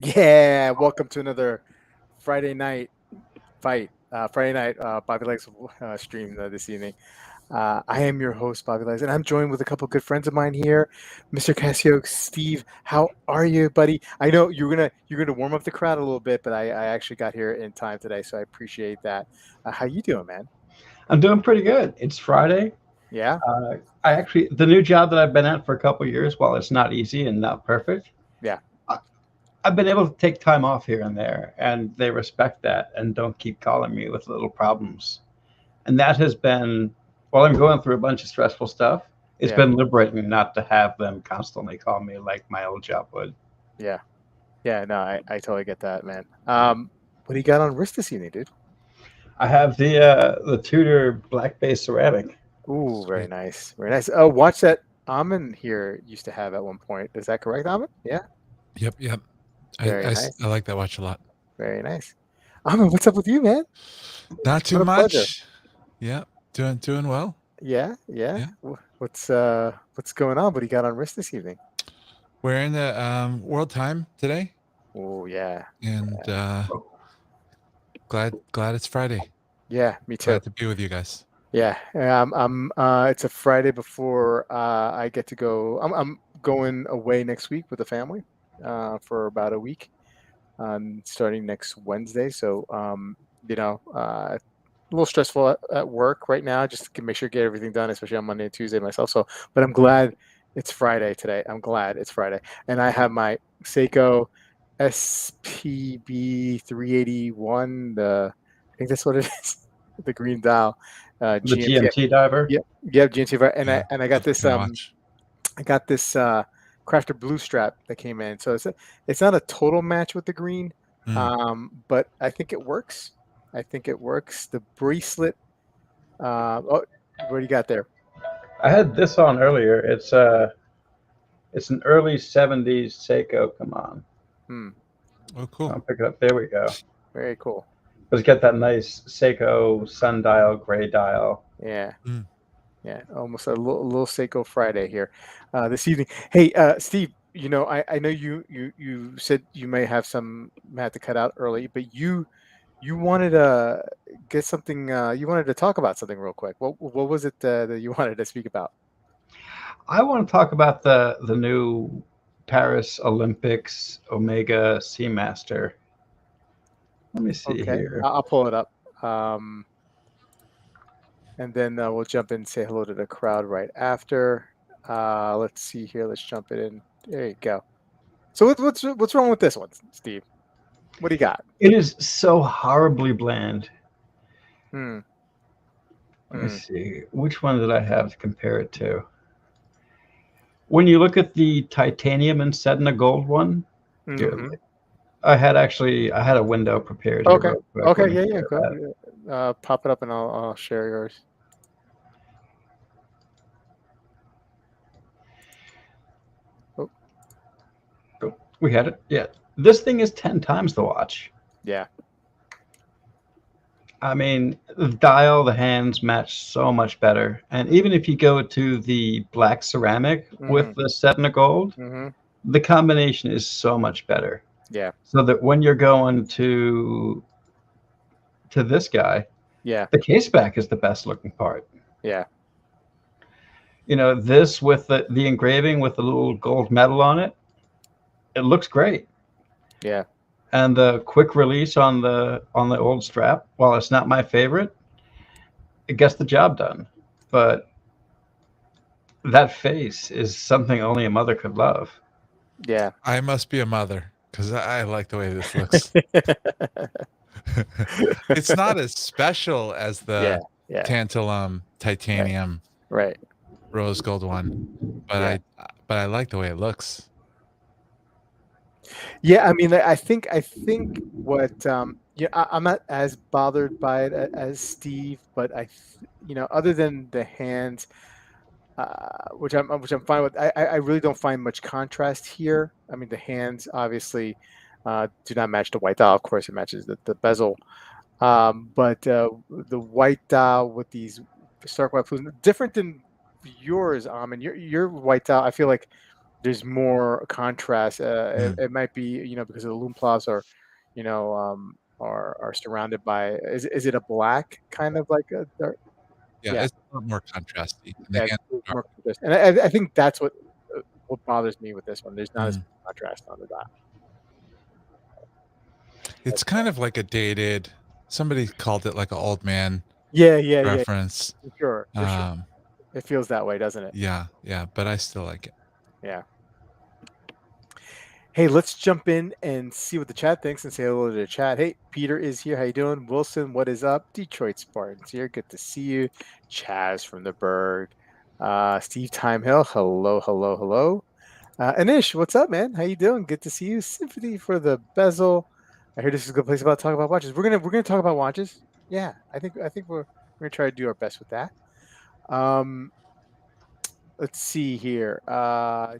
Yeah, welcome to another Friday night fight. Friday night Bobby Legs stream this evening. I am your host, Bobby Legs, and I'm joined with a couple of good friends of mine here, Mr. Casio, Steve. How are you, buddy? I know you're gonna warm up the crowd a little bit, but I actually got here in time today, so I appreciate that. How you doing, man? I'm doing pretty good. It's Friday. Yeah, I actually, the new job that I've been at for a couple of years, while it's not easy and not perfect, yeah, I, I've been able to take time off here and there, and they respect that and don't keep calling me with little problems. And that has been, while I'm going through a bunch of stressful stuff, it's yeah, been liberating not to have them constantly call me like my old job would. yeah, yeah. No, I totally get that, man. What do you got on wrist this evening, dude? I have the Tudor black base ceramic. Ooh, very Sweet. nice. Very nice. Oh, watch that Amin here used to have at one point. Is that correct, Amin? Yeah. Yep, yep. Very nice. I like that watch a lot. Very nice. Amin, what's up with you, man? Not too What a pleasure. much. Yeah, doing well. Yeah, yeah. Yeah, What's going on? What do you got on wrist this evening? we're in the world time today, Oh, yeah. and glad it's Friday. Yeah, me too. Glad to be with you guys. Yeah. It's a Friday before I get to go. I'm going away next week with the family for about a week. Starting next Wednesday. So, a little stressful at work right now, just to make sure get everything done, especially on Monday and Tuesday myself. So, but I'm glad it's Friday today. I'm glad it's Friday, and I have my Seiko SPB 381. I think that's what it is. The green dial, The GMT. GMT diver. Yep, GMT. And Yeah, I got this my watch. I got this Crafter blue strap that came in. So it's not a total match with the green, Mm. but I think it works. I think it works. The bracelet. Oh, what do you got there? I had this on earlier. It's an early '70s Seiko. Come on. Hmm. Oh, cool. I'll pick it up. There we go. Very cool. It's got that nice Seiko sundial, gray dial. Yeah. Mm. Yeah. Almost a little Seiko Friday here this evening. Hey, Steve. I know you said you may have to cut out early, but you wanted to get something. You wanted to talk about something real quick. What was it that you wanted to speak about? I want to talk about the new Paris Olympics Omega Seamaster. Let me see Okay, here. I'll pull it up, and then we'll jump in and say hello to the crowd right after. Let's see here. Let's jump it in. There you go. So what's wrong with this one, Steve? What do you got? It is so horribly bland. Hmm. Let me Hmm. see. Which one did I have to compare it to? When you look at the titanium and Sedna gold one, here, Mm-hmm. I had a window prepared here Okay. real quick. Okay. Let me Yeah. Yeah. share Go. that. Pop it up, and I'll share yours. Oh, Oh, we had it. Yeah. This thing is 10 times the watch. yeah. I mean, the dial, the hands match so much better. And even if you go to the black ceramic Mm-hmm. with the Sedna gold, Mm-hmm. the combination is so much better. Yeah. So that when you're going to this guy, Yeah. the case back is the best looking part. Yeah. You know, this with the engraving with the little gold medal on it, it looks great. Yeah. And the quick release on the old strap, while it's not my favorite, it gets the job done. But that face is something only a mother could love. Yeah. I must be a mother because I like the way this looks. It's not as special as Yeah. the Yeah. tantalum Right. titanium Right. rose gold one, but Yeah. I like the way it looks. Yeah, I mean, I think what yeah, I'm not as bothered by it as Steve, but other than the hands, which I'm fine with. I really don't find much contrast here. I mean, the hands obviously do not match the white dial. Of course, it matches the bezel, but the white dial with these stark white blues, different than yours, and your white dial. I feel like there's more contrast. Mm. It might be, because the loom cloths are, are surrounded by. Is it a black kind of like a dark? Yeah, Yeah, it's a lot more contrasty, and the yeah, hands there's are more contrast, and I think that's what bothers me with this one. There's not as mm. much contrast on the dot. It's kind of like a dated somebody called it like an old man Yeah, yeah, yeah. reference. For sure, for sure. Um, It feels that way, doesn't it? yeah, yeah, but I still like it. Yeah. Hey, let's jump in and see what the chat thinks and say hello to the chat. Hey, Peter is here. How you doing? Wilson, what is up? Detroit Spartans here. Good to see you. Chaz from the Berg. Steve Timehill. Hello, hello, hello. Anish, what's up, man? How you doing? Good to see you. Symphony for the bezel. I heard this is a good place about talk about watches. We're gonna talk about watches. Yeah, I think we're gonna try to do our best with that. Um, let's see here.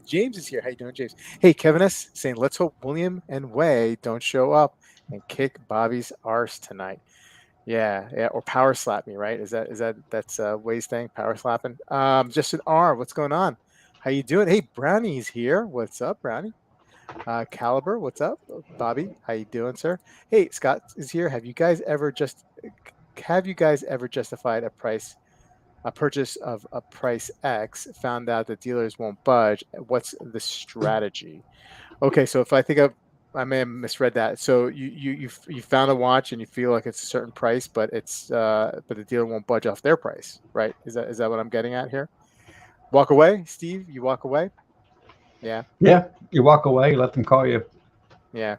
James is here. How you doing, James? Hey, Kevin S. saying, let's hope William and Way don't show up and kick Bobby's arse tonight. Yeah, yeah, or power slap me, right? That's Way's thing, power slapping. Justin R, what's going on? How you doing? Hey, Brownie's here. What's up, Brownie? Caliber, what's up? Bobby, how you doing, sir? Hey, Scott is here. Have you guys ever justified a purchase of a price X, found out the dealers won't budge? What's the strategy? Okay, so if I may have misread that. So you found a watch and you feel like it's a certain price, but but the dealer won't budge off their price, right? Is that what I'm getting at here? Walk away, Steve. You walk away. Yeah, Yeah, you walk away, you let them call you. yeah,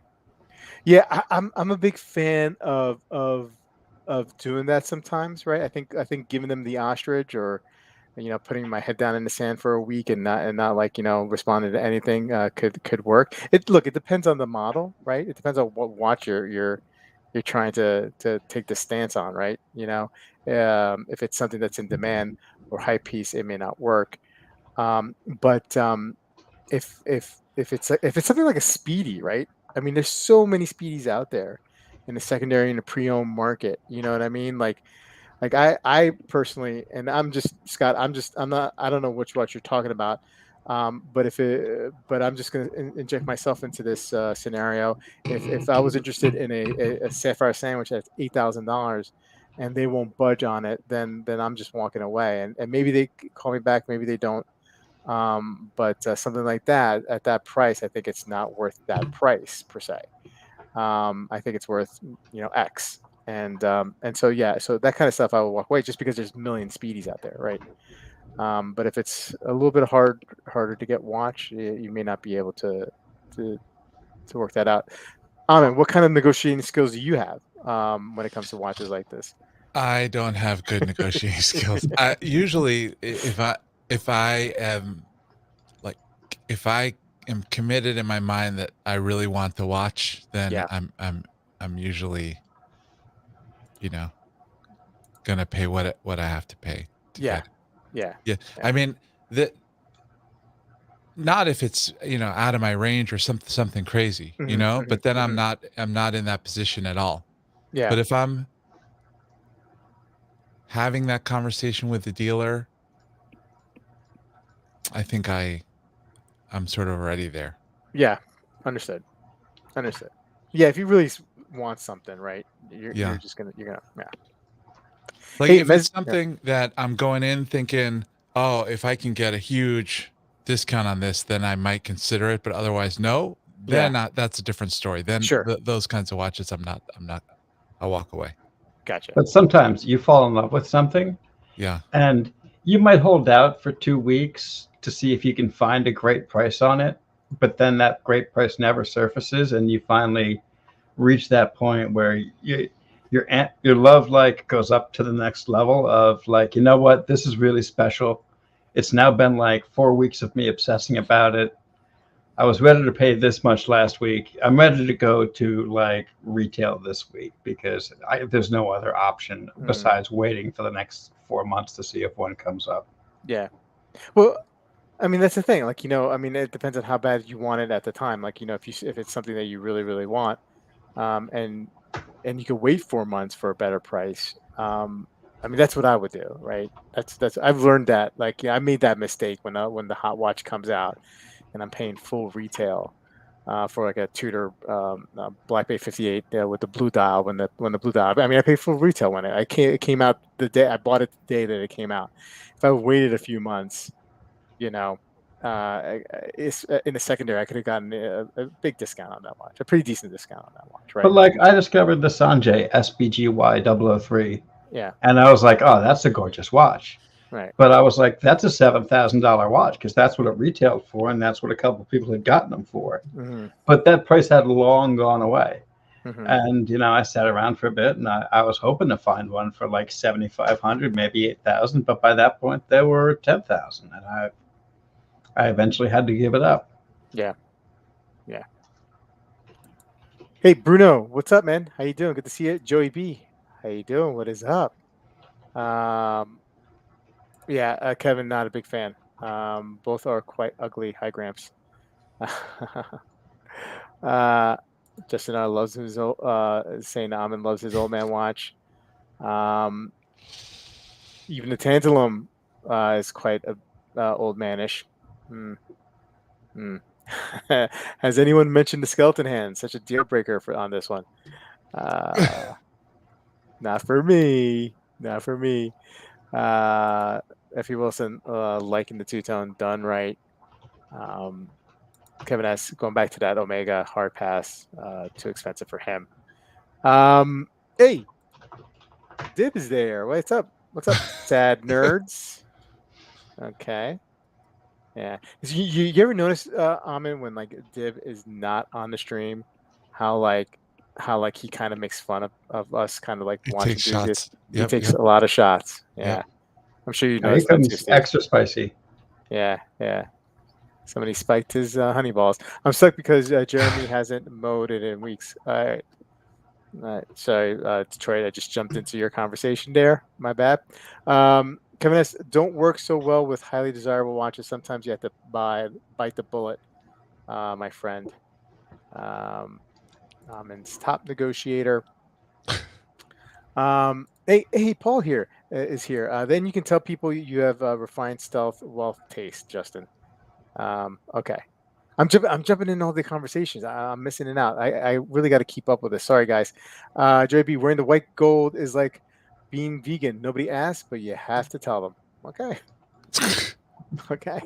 yeah. I'm a big fan of doing that sometimes, right? I think giving them the ostrich, or putting my head down in the sand for a week and not like responding to anything could work. It depends on the model, right? It depends on what watch you're trying to take the stance on, right? If it's something that's in demand or high piece, it may not work. But if it's something like a speedy, right? I mean, there's so many speedies out there in the secondary and the pre-owned market. You know what I mean? Like I personally, and I'm just Scott. I'm not. I don't know which watch you're talking about. But I'm just going to inject myself into this scenario. If I was interested in a sapphire sandwich that's $8,000, and they won't budge on it, then I'm just walking away. And maybe they call me back, maybe they don't. But something like that at that price, I think it's not worth that price per se. I think it's worth X. And so yeah, so that kind of stuff I will walk away, just because there's a million speedies out there, right? But if it's a little bit harder to get watch, you may not be able to work that out. Amin, what kind of negotiating skills do you have when it comes to watches like this? I don't have good negotiating skills. I usually, if I am like if I am committed in my mind that I really want to watch, then Yeah, I'm usually, you know, gonna pay what I have to pay to yeah, get it. yeah, Yeah, yeah. I mean the not if it's out of my range or something crazy, Hmm, hmm, but then hmm. I'm not in that position at all. Yeah, But if I'm having that conversation with the dealer, I think I'm sort of already there. yeah. Understood. Understood. Yeah, if you really want something, right? You're Yeah. just gonna you're gonna yeah. Like Hey, if it's Mez. Yeah, something that I'm going in thinking, "Oh, if I can get a huge discount on this, then I might consider it, but otherwise no," yeah. then that's a different story. Then Sure. those kinds of watches I'm not I'll walk away. Gotcha. But sometimes you fall in love with something Yeah. and you might hold out for 2 weeks to see if you can find a great price on it, but then that great price never surfaces and you finally reach that point where your love like goes up to the next level of like, you know what, this is really special. It's now been like 4 weeks of me obsessing about it. I was ready to pay this much last week. I'm ready to go to like retail this week because there's no other option Mm, besides waiting for the next 4 months to see if one comes up. yeah. Well, I mean, that's the thing. Like, I mean, it depends on how bad you want it at the time. Like, if it's something that you really, really want, and you could wait 4 months for a better price. I mean, that's what I would do, right? That's I've learned that. Like, yeah, I made that mistake when the hot watch comes out. and I'm paying full retail for like a Tudor Black Bay 58 with the blue dial when the blue dial. I mean, I paid full retail when it came out the day I bought it, the day that it came out. If I waited a few months, you know, it's in the secondary, I could have gotten a big discount on that watch, a pretty decent discount on that watch, right? But like I discovered the Sanjay SBGY 003, Yeah, and I was like, oh, that's a gorgeous watch. right. But I was like, that's a $7,000 watch because that's what it retailed for, and that's what a couple of people had gotten them for. Mm-hmm. But that price had long gone away. Mm-hmm. And I sat around for a bit, and I was hoping to find one for like 7,500, maybe 8,000. But by that point, they were 10,000, and I eventually had to give it up. Yeah. Hey, Bruno, what's up, man? How you doing? Good to see you. Joey B, how you doing? What is up? Yeah, Kevin, not a big fan. Both are quite ugly. Hi, Gramps. Justin loves his old, saying Amin loves his old man watch. Even the Tantalum is quite old manish. Has anyone mentioned the skeleton hand? Such a deal breaker on this one. Not for me. Not for me. Effie Wilson liking the two-tone, done right. Kevin S. going back to that Omega hard pass, too expensive for him. Hey, Dib is there. What's up? What's up, sad nerds? Okay. Yeah. You ever notice, Amin, when like Dib is not on the stream, how he kind of makes fun of us, kind of like He watching takes do this. shots. He takes a lot of shots. Yeah. Yep. I'm sure you Here noticed that too, comes Steve. extra spicy. Yeah. Somebody spiked his honey balls. I'm stuck because Jeremy hasn't mowed it in weeks. All right. Sorry, Detroit. I just jumped into your conversation there. My bad. Kevin S. don't work so well with highly desirable watches. Sometimes you have to bite the bullet, my friend. Amin's top negotiator. Hey, Paul here is here. Then you can tell people you have refined stealth wealth taste, Justin. Okay. I'm jumping in all the conversations. I'm missing it out. I really got to keep up with this. Sorry, guys. JB, wearing the white gold is like being vegan. Nobody asked, but you have to tell them. Okay. Okay.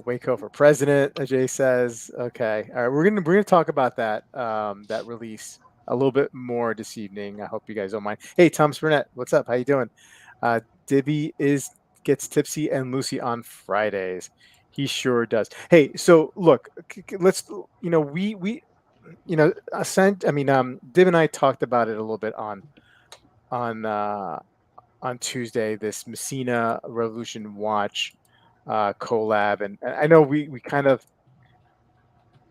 Waco for president, Ajay says. Okay. All right. We're gonna talk about that that release a little bit more this evening. I hope you guys don't mind. Hey, Thomas Burnett, what's up? How you doing? Dibby gets tipsy and Lucy on Fridays. He sure does. Hey, so look, let's we Dib and I talked about it a little bit on Tuesday. This Messina Revolution watch collab, and I know we kind of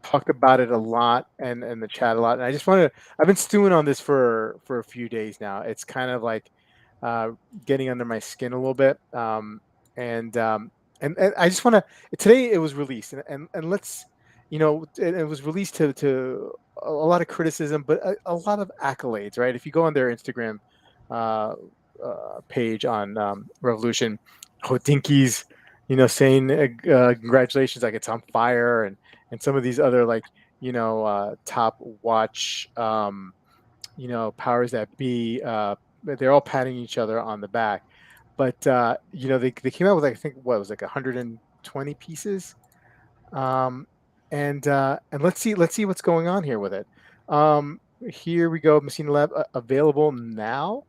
talked about it a lot and the chat a lot, and I just wanted to, I've been stewing on this for a few days now. It's kind of like getting under my skin a little bit, and I just want to, today it was released, and let's, it was released to a lot of criticism, but a lot of accolades, right? If you go on their Instagram page on Revolution, Hodinki's, saying congratulations, like it's on fire, and some of these other like top watch powers that be, they're all patting each other on the back, but they came out with, I think, what was like 120 pieces, and let's see what's going on here with it. Here we go. Messina Lab available now,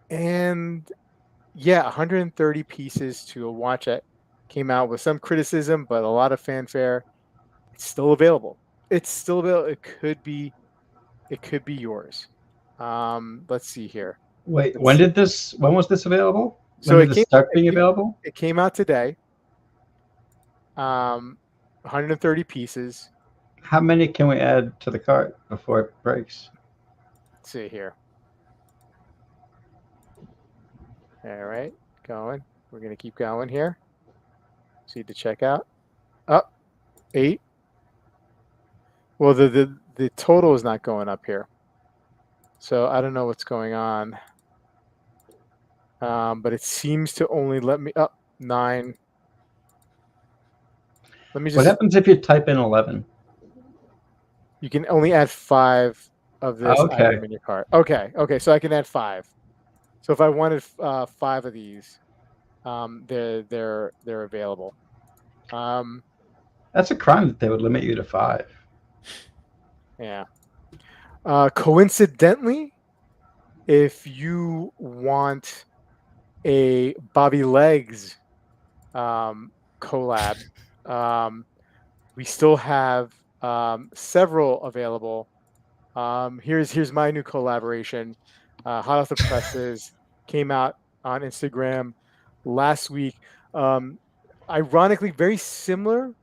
and yeah, 130 pieces to a watch that came out with some criticism, but a lot of fanfare. It's still available. It's still available. It could be yours. Let's see here. Wait, when was this available? So when did this start being available? It came out today. 130 pieces. How many can we add to the cart before it breaks? Let's see here. All right, going. We're gonna keep going here. See the checkout. Up 8. Well, the total is not going up here, so I don't know what's going on. but it seems to only let me up 9. Let me What just. happens if you type in 11? You can only add 5 of this Okay. item in your cart. Okay, so I can add 5. So if I wanted 5 of these, they're available. That's a crime that they would limit you to 5. Yeah. Coincidentally, if you want a Bobby Legs collab, we still have several available. Here's my new collaboration. Hot off the presses, came out on Instagram last week. Ironically, very similar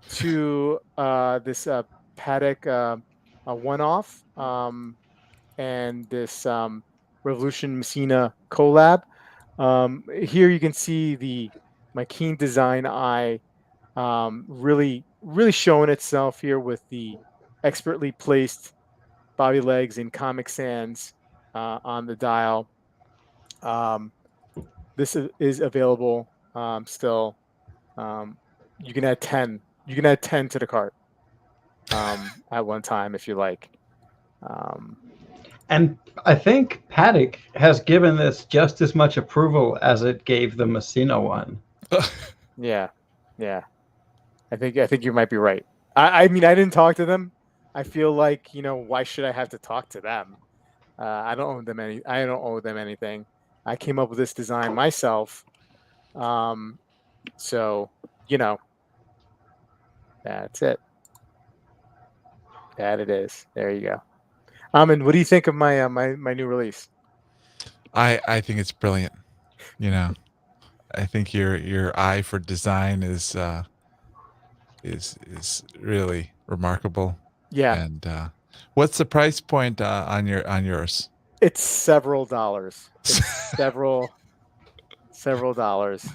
to this Paddock one-off and this Revolution Messina collab. Here you can see my keen design eye really showing itself here with the expertly placed Bobby Legs and Comic Sans on the dial. This is available still. You can add 10. You can add 10 to the cart at one time if you like. And I think Paddock has given this just as much approval as it gave the Messina one. Yeah. I think you might be right. I mean, I didn't talk to them. I feel like, why should I have to talk to them? I don't owe them anything. I came up with this design myself. So, that's it. That it is. There you go. Amin, what do you think of my my new release? I think it's brilliant. I think your eye for design is really remarkable. Yeah. And what's the price point on yours? It's several dollars. It's several dollars.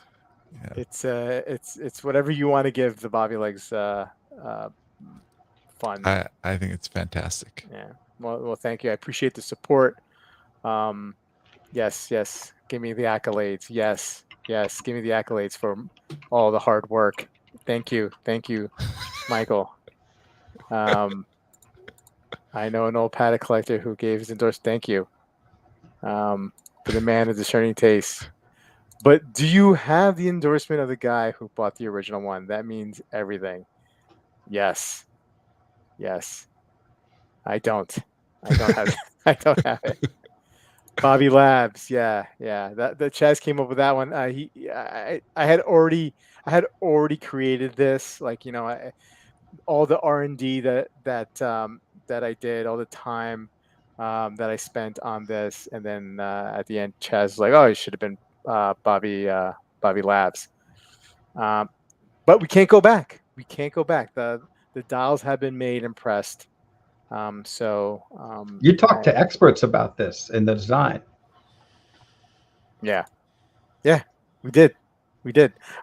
Yeah. It's whatever you want to give the Bobby Legs fun. I think it's fantastic. Yeah. Well, thank you. I appreciate the support. Yes. Give me the accolades. Yes. Give me the accolades for all the hard work. Thank you, Michael. I know an old Paddock collector who gave his endorsement. Thank you. For the man of discerning taste. But do you have the endorsement of the guy who bought the original one? That means everything. Yes. I don't have I don't have it. Bobby Labs, yeah. That Chaz came up with that one. I had already created this, like all the R&D that I did, all the time that I spent on this, and then at the end, Chaz was like, "Oh, it should have been Bobby Labs," but we can't go back. The dials have been made and pressed. You talked to experts about this in the design. Yeah, we did. All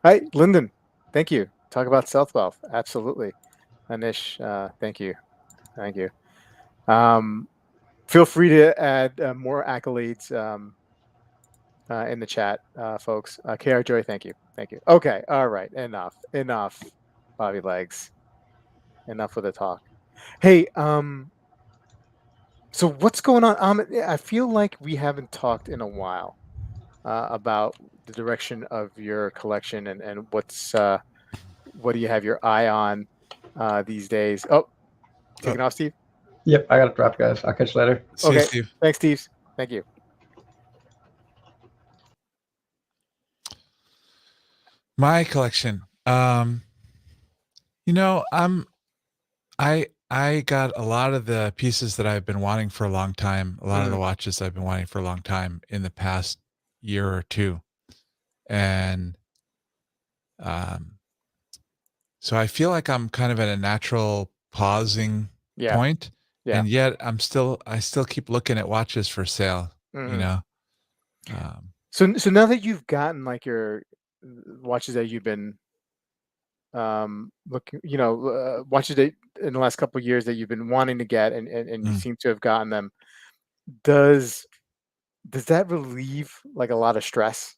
right, Lyndon, thank you. Talk about South Wealth. Absolutely. Anish, thank you. Feel free to add more accolades in the chat, folks. KR Joy, thank you. Okay, all right, enough, Bobby Legs. Enough with the talk. Hey, so what's going on? I feel like we haven't talked in a while about the direction of your collection and what do you have your eye on these days? Oh, taking off, Steve? Yep, I got to drop, guys. I'll catch you later. See you, Okay, Steve. thanks, Steve. Thank you. My collection. I got a lot of the pieces that I've been wanting for a long time, a lot of the watches I've been wanting for a long time in the past year or two. And so I feel like I'm kind of at a natural pausing point. Yeah. And yet I still keep looking at watches for sale, So now that you've gotten like your watches that you've been looking, watches that in the last couple of years that you've been wanting to get and you seem to have gotten them, does does that relieve like a lot of stress?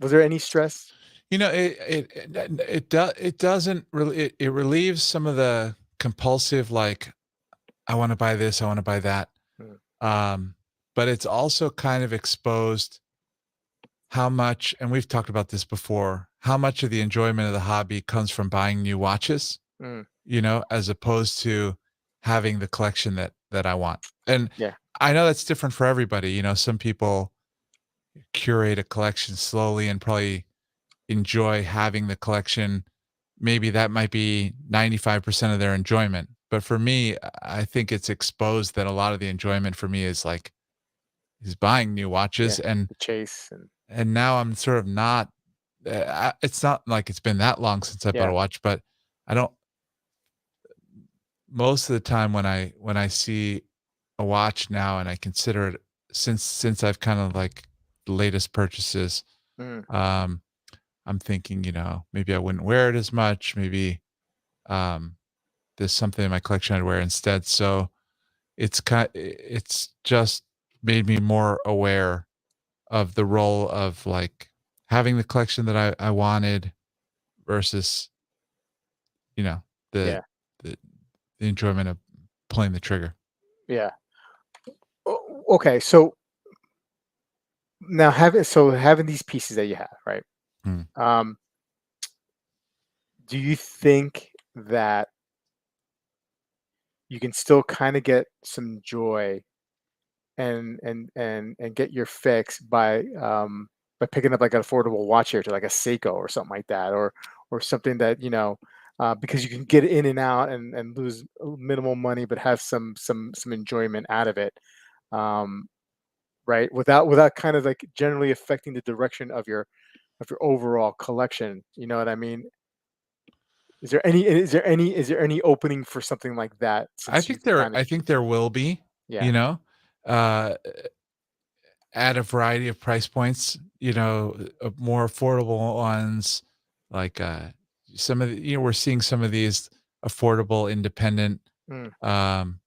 Was there any stress? It doesn't really, it relieves some of the compulsive, like, I want to buy this, I want to buy that. Mm, Um, but it's also kind of exposed how much, and we've talked about this before, how much of the enjoyment of the hobby comes from buying new watches, mm, as opposed to having the collection that I want. And yeah, I know that's different for everybody. Some people curate a collection slowly and probably enjoy having the collection. Maybe that might be 95% of their enjoyment. But for me, I think it's exposed that a lot of the enjoyment for me is buying new watches, yeah. and The chase and now I'm sort of not. It's not like it's been that long since I bought a yeah, watch, but I don't. Most of the time when I see a watch now and I consider it, since I've kind of like the latest purchases, mm, um, I'm thinking, maybe I wouldn't wear it as much. Maybe um, there's something in my collection I'd wear instead. So it's just made me more aware of the role of like having the collection that I wanted versus, you know, the yeah, the the enjoyment of pulling the trigger. yeah. Okay, so now having these pieces that you have, right? Mm. Um, do you think that you can still kind of get some joy and get your fix by picking up like an affordable watch here to like a Seiko or something like that, or something that because you can get in and out and lose minimal money but have some enjoyment out of it, um, right? Without kind of like generally affecting the direction of your overall collection. You know what I mean? Is there any opening for something like that since you kind of I think there will be, yeah. you know, uh, at a variety of price points, more affordable ones, like, some of the, we're seeing some of these affordable independent. Mm. um,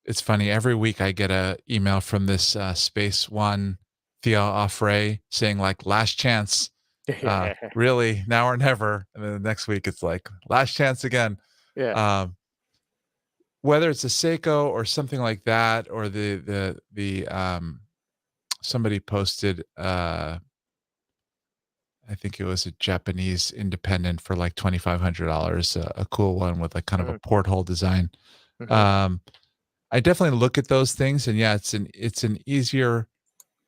it's funny, every week I get a email from this, Space One Thea Offray saying like, "Last chance, Yeah. really, now or never," and then the next week it's like, "Last chance again." Yeah. Um, whether it's a Seiko or something like that, or somebody posted, I think it was a Japanese independent for like $2,500, a cool one with like kind of a Mhm, porthole design. mhm. Um, I definitely look at those things, and yeah, it's an easier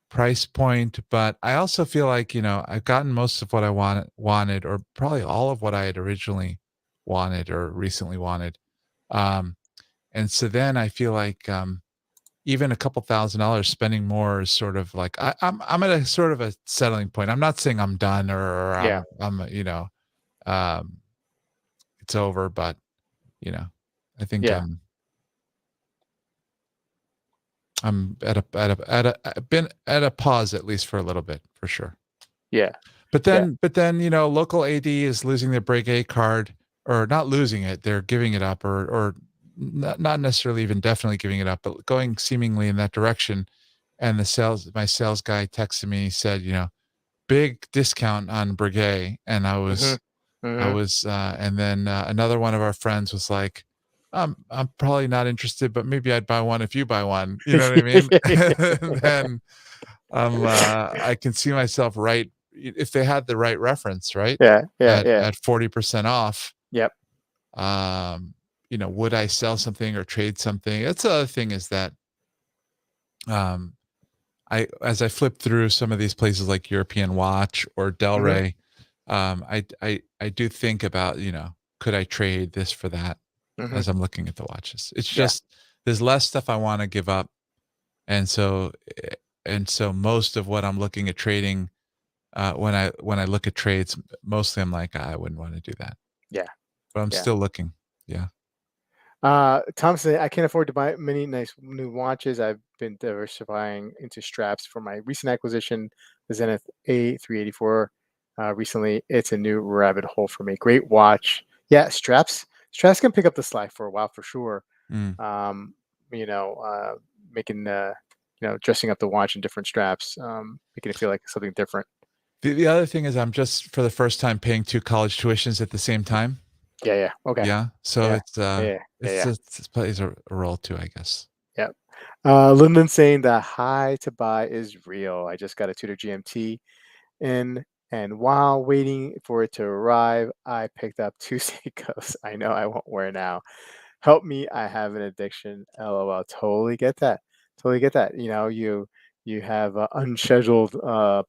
price point, but I also feel like, I've gotten most of what I wanted, or probably all of what I had originally wanted or recently wanted. Um, and so then I feel like, even a couple $1,000 spending more is sort of like, I'm at a sort of a settling point. I'm not saying I'm done, or Yeah, um, it's over, but I think yeah, I'm I've been at a pause, at least for a little bit, for sure. yeah, But yeah. then, local AD is losing their Break A card, or not losing it, they're giving it up, or not necessarily even definitely giving it up, but going seemingly in that direction. And my sales guy texted me, said, big discount on Breguet. And Mhm, mhm. and then, another one of our friends was like, I'm probably not interested, but maybe I'd buy one if you buy one. You know what I mean? And then, I can see myself, right, if they had the right reference, right, Yeah, yeah, at yeah. 40% off, Yep. um, would I sell something or trade something? That's the other thing, is that, um, as I flip through some of these places like European Watch or Mhm, Delray, I do think about, could I trade this for that, mhm. as I'm looking at the watches. It's Yeah, just, there's less stuff I want to give up. And so, most of what I'm looking at trading, when I look at trades, mostly I'm like, I wouldn't want to do that, yeah, but I'm yeah. still looking. Yeah. Thompson, I can't afford to buy many nice new watches. I've been diversifying into straps for my recent acquisition, the Zenith A384. Recently, it's a new rabbit hole for me. Great watch. Yeah, straps can pick up the slack for a while for sure. Mm. um, you know, making dressing up the watch in different straps, making it feel like something different. The other thing is I'm just for the first time paying 2 college tuitions at the same time. Yeah. Okay. Yeah. So Yeah. Yeah. Yeah. it plays a role too, I guess. Yeah. Lyndon saying the high to buy is real. I just got a Tudor GMT in, and while waiting for it to arrive, I picked up two Seikos I know I won't wear now. Help me, I have an addiction. LOL. Totally get that. Totally get that. You have unscheduled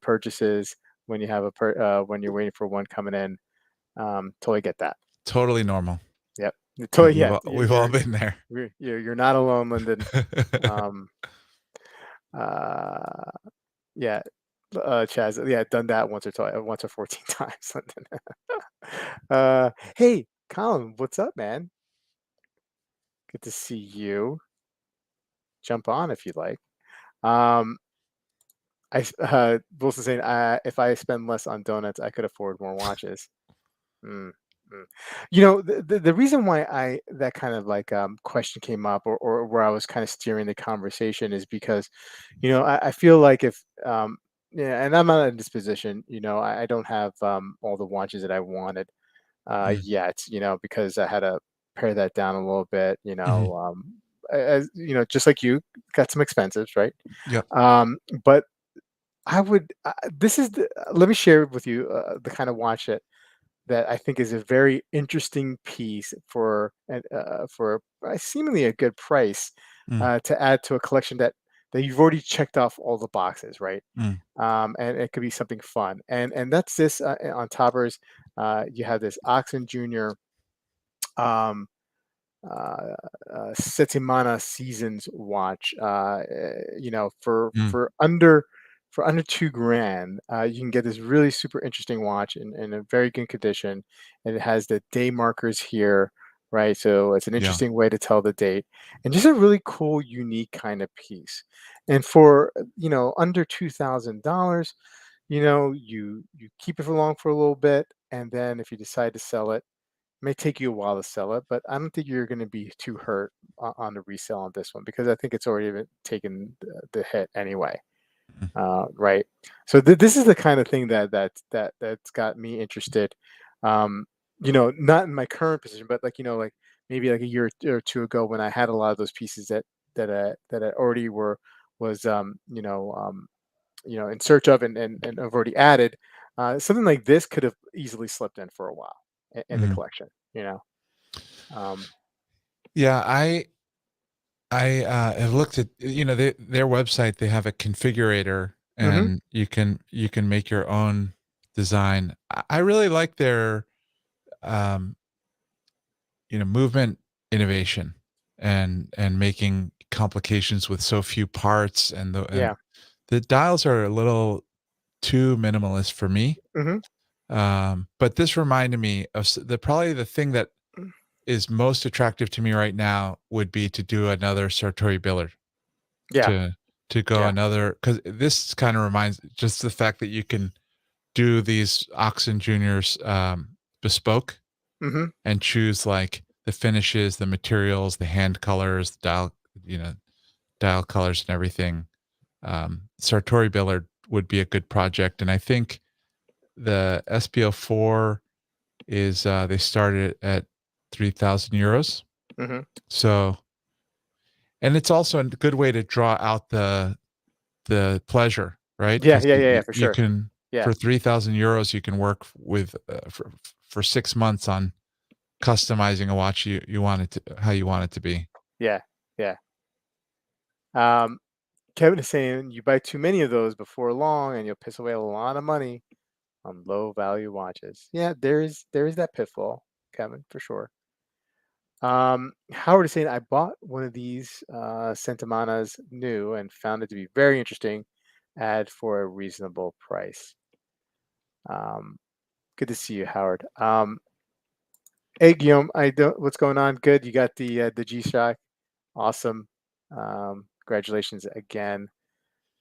purchases when you have when you're waiting for one coming in. Totally get that. Totally normal. Yep. Totally. We've Yeah. we've all been there. You're not alone, Lyndon. Um, uh, yeah. Chaz, yeah, done that once or 14 times. Hey, Colin, what's up, man? Good to see you. Jump on if you'd like. Um, Wilson saying, if I spend less on donuts, I could afford more watches. Mm, the reason why that kind of like question came up, or where I was kind of steering the conversation, is because, I feel like if yeah, and I'm not in this position, I don't have all the watches that I wanted Mm, yet, because I had to pare that down a little bit, mhm. as just like you got some expenses, right? Yep. But I would, this is let me share with you the kind of watch that I think is a very interesting piece for seemingly a good price, Mm, to add to a collection that you've already checked off all the boxes, right? mm, And it could be something fun, and that's this on toppers. You have this Oxen Junior um, uh, Settimana Seasons watch. mm. For under 2 grand, you can get this really super interesting watch in a very good condition, and it has the day markers here, right? So it's an Yeah. interesting way to tell the date, and just a really cool, unique kind of piece. And for under $2,000, you keep it for long for a little bit, and then if you decide to sell it, may take you a while to sell it, but I don't think you're going to be too hurt on the resale on this one, because I think it's already been taken the hit anyway, Mm, right? So this is the kind of thing that's got me interested. Um, not in my current position, but like like maybe like a year or two ago, when I had a lot of those pieces that I already was in search of, and I've already added. Something like this could have easily slipped in for a while in the mhm. collection. Um, Yeah, I have looked at, their website, they have a configurator hmm and you can make your own design. I really like their, um, movement innovation and making complications with so few parts, and yeah. the dials are a little too minimalist for me. hmm But this reminded me of probably the thing that is most attractive to me right now would be to do another Sartori Billard, Yeah. to go Yeah. another, because this kind of reminds, just the fact that you can do these Oxen Juniors bespoke hmm and choose like the finishes, the materials, the hand colors, the you know, dial colors and everything. Sartori Billard would be a good project, and I think the SPO4 is they started at 3,000 euros. hmm So, and it's also a good way to draw out the pleasure, right? Yeah. Because Yeah. Yeah. you, Yeah. For you sure. can, Yeah. for 3,000 euros, you can work with for 6 months on customizing a watch you want it to, how you want it to be. Yeah. Yeah. Um, Kevin is saying you buy too many of those before long, and you'll piss away a lot of money on low value watches. Yeah, there is that pitfall, Kevin, for sure. Howard is saying, I bought one of these Sentimanas new and found it to be very interesting. Add for a reasonable price. Um, Good to see you, Howard. Hey, Guillaume, what's going on? Good. You got the G-Shock. Awesome. Congratulations again.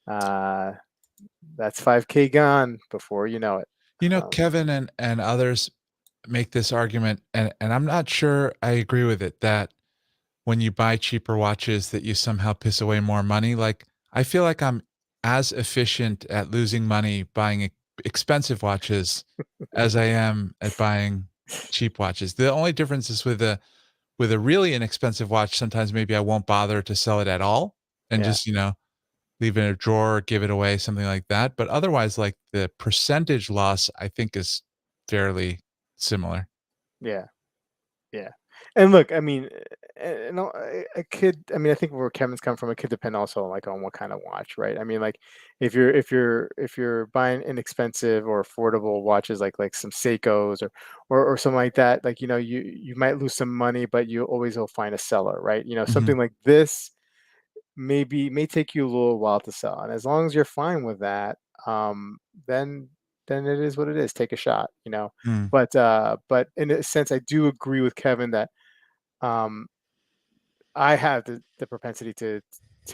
Uh, that's 5K gone before you know it. Um, Kevin and others make this argument, and I'm not sure I agree with it, that when you buy cheaper watches that you somehow piss away more money. Like, I feel like I'm as efficient at losing money buying expensive watches as I am at buying cheap watches. The only difference is with a really inexpensive watch, sometimes maybe I won't bother to sell it at all and Yeah. just, leave it in a drawer, give it away, something like that. But otherwise, like the percentage loss, I think is fairly similar. Yeah. Yeah. And look, I mean, a kid. I mean, I think where Kevin's come from, it could depend also like on what kind of watch, right? I mean, like if you're buying inexpensive or affordable watches, like some Seikos or something like that, like you might lose some money, but you always will find a seller, right? Mhm. Something like this may take you a little while to sell, and as long as you're fine with that, um, then it is what it is. Take a shot. Mm. But in a sense, I do agree with Kevin that um, I have the propensity to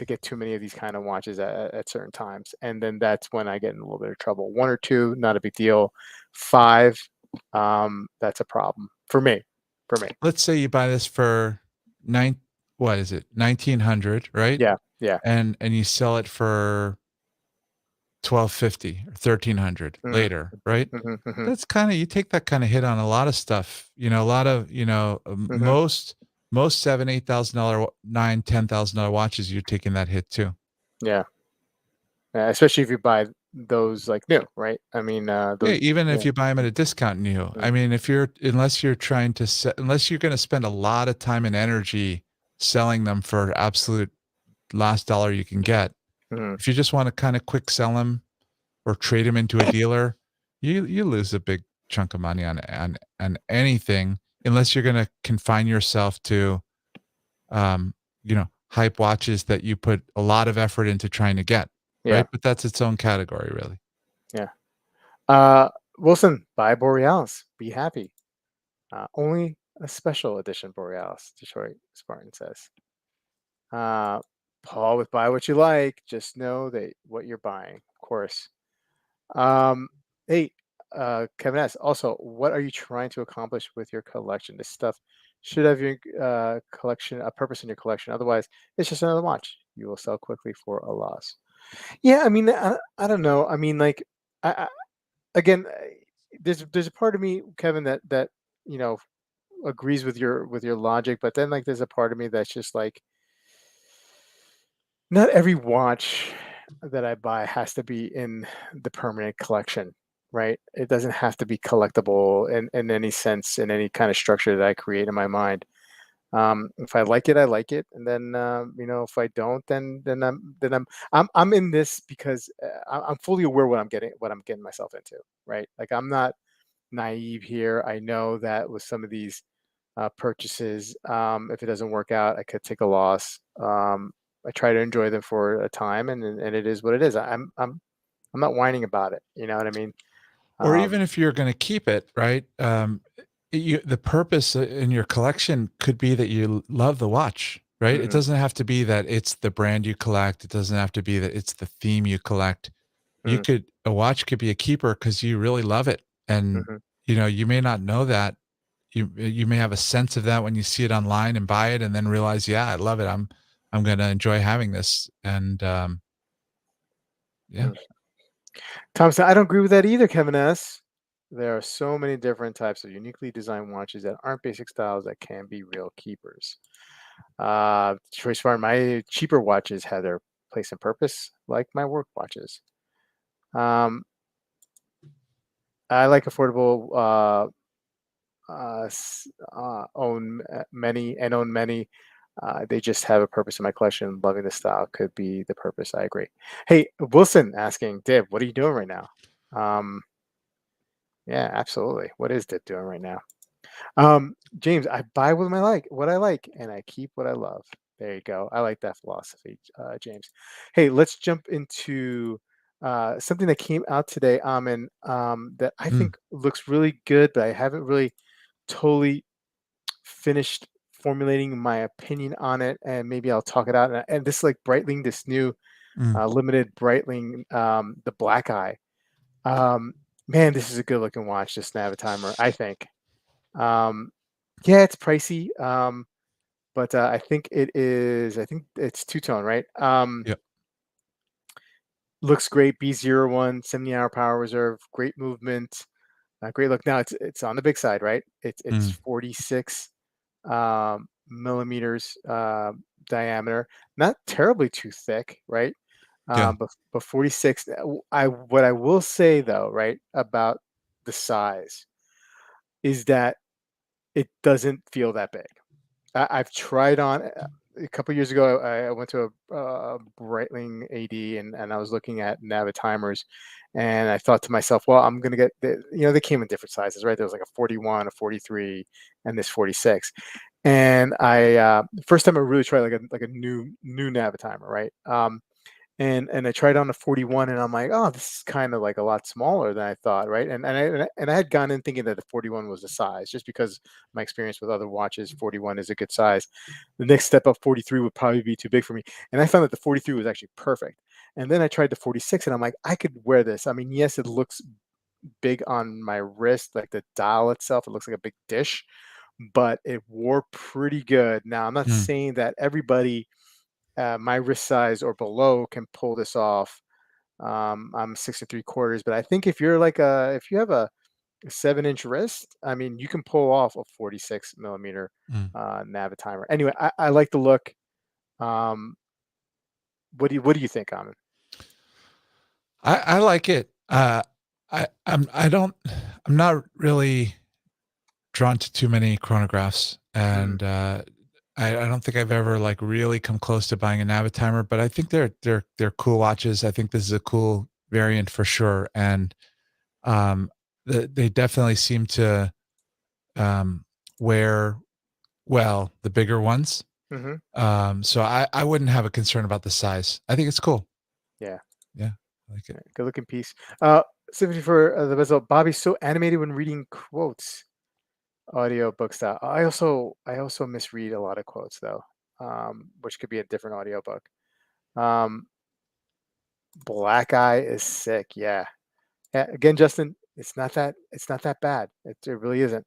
get too many of these kind of watches at certain times, and then that's when I get in a little bit of trouble. One or two, not a big deal. Five, that's a problem for me. For me, Let's say you buy this for nine what is it? 1,900, right? yeah, yeah. And you sell it for 1,250 or 1,300 Mm, later, right? mhm, mhm, That's kinda you take that kinda hit on a lot of stuff, a lot of, mhm. most 7, $8,000, 9, $10,000 watches, you're taking that hit too. Yeah, especially if you buy those like new, right? I mean, Yeah, those. even if Yeah. you buy them at a discount new. Mm, I mean, if you're unless you're trying to unless you're gonna spend a lot of time and energy selling them for absolute last dollar you can get, mhm. if you just wanna kinda quick sell them or trade them into a dealer, you lose a big chunk of money on anything unless you're gonna confine yourself to, hype watches that you put a lot of effort into trying to get, Yeah, right? But that's its own category, really. yeah. Uh, Wilson, buy Borealis. Be happy. Only a special edition Borealis, Detroit Spartan says. Uh, Paul with buy what you like. Just know that what you're buying, of course. Um, hey, Kevin S. Also, what are you trying to accomplish with your collection? This stuff should have your collection a purpose in your collection. Otherwise, it's just another watch. You will sell quickly for a loss. Yeah, I mean, I don't know. I mean, like, I again, there's a part of me, Kevin, that you know agrees with your logic, but then like there's a part of me that's just like not every watch that I buy has to be in the permanent collection, right? It doesn't have to be collectible in any sense, in any kind of structure that I create in my mind. If I like it, I like it, and then if I don't, then I'm in this because I'm fully aware what I'm getting myself into, right? Like I'm not naive here. I know that with some of these purchases, if it doesn't work out, I could take a loss. I try to enjoy them for a time, and it is what it is. I'm not whining about it. You know what I mean? Or Um, even if you're gonna keep it, right? The purpose in your collection could be that you love the watch, right? It mhm, doesn't have to be that it's the brand you collect. It doesn't have to be that it's the theme you collect. mhm, A watch could be a keeper because you really love it, and mhm. you may not know that. You may have a sense of that when you see it online and buy it, and then realize, yeah, I love it. I'm gonna enjoy having this, and yeah. Mm. Thompson, I don't agree with that either, Kevin S. There are so many different types of uniquely designed watches that aren't basic styles that can be real keepers. Choice Farm, my cheaper watches have their place and purpose, like my work watches. Um, I like affordable, own many. They just have a purpose in my collection. Loving the style could be the purpose. I agree. Hey, Wilson asking, Dib, what are you doing right now? Um, yeah, absolutely. What is Dib doing right now? James, I buy what I like, and I keep what I love. There you go. I like that philosophy, James. Hey, let's jump into something that came out today, Amin, that I Mm, think looks really good, but I haven't really totally finished formulating my opinion on it, and maybe I'll talk it out. And this like Breitling, this new mm. limited Breitling, the Black Eye. Um, Man, this is a good looking watch, this Navitimer, I think. Um, yeah, it's pricey, but I think it is. I think it's two tone, right? Yep. looks great. B01, 70-hour power reserve, great movement, great look. Now it's on the big side, right? It's 46 millimeters diameter, not terribly too thick, right? Yeah. But 46. What I will say though, right, about the size is that it doesn't feel that big. I've tried on a couple years ago. I went to a Breitling AD and I was looking at Navitimers, and I thought to myself, well, I'm gonna get they came in different sizes, right? There was like a 41, a 43, and this 46. And I first time I really tried like a new Navitimer, right? And I tried on the 41, and I'm like, oh, this is kind of like a lot smaller than I thought, right? And I had gone in thinking that the 41 was the size, just because my experience with other watches, 41 is a good size. The next step up, 43 would probably be too big for me, and I found that the 43 was actually perfect. And then I tried the 46, and I'm like, I could wear this. I mean, yes, it looks big on my wrist, like the dial itself, it looks like a big dish, but it wore pretty good. Now, I'm not Mm. saying that everybody my wrist size or below can pull this off. I'm 6 3/4, but I think if you have a 7-inch wrist, I mean, you can pull off a 46 millimeter Mm. Navitimer. Anyway, I like the look. Um, what do you think, Amin? I like it. I don't. I'm not really drawn to too many chronographs, Mm, and I don't think I've ever like really come close to buying a Navitimer. But I think they're cool watches. I think this is a cool variant for sure, and um, they definitely seem to wear well the bigger ones. hmm So I wouldn't have a concern about the size. I think it's cool. Yeah, Yeah, I like it. good looking piece. Simply for the bezel, Bobby's so animated when reading quotes. Audiobook style. I also misread a lot of quotes though, which could be a different audiobook. Um, Black Eye is sick. Yeah. Yeah. Again, Justin, it's not that bad. It really isn't.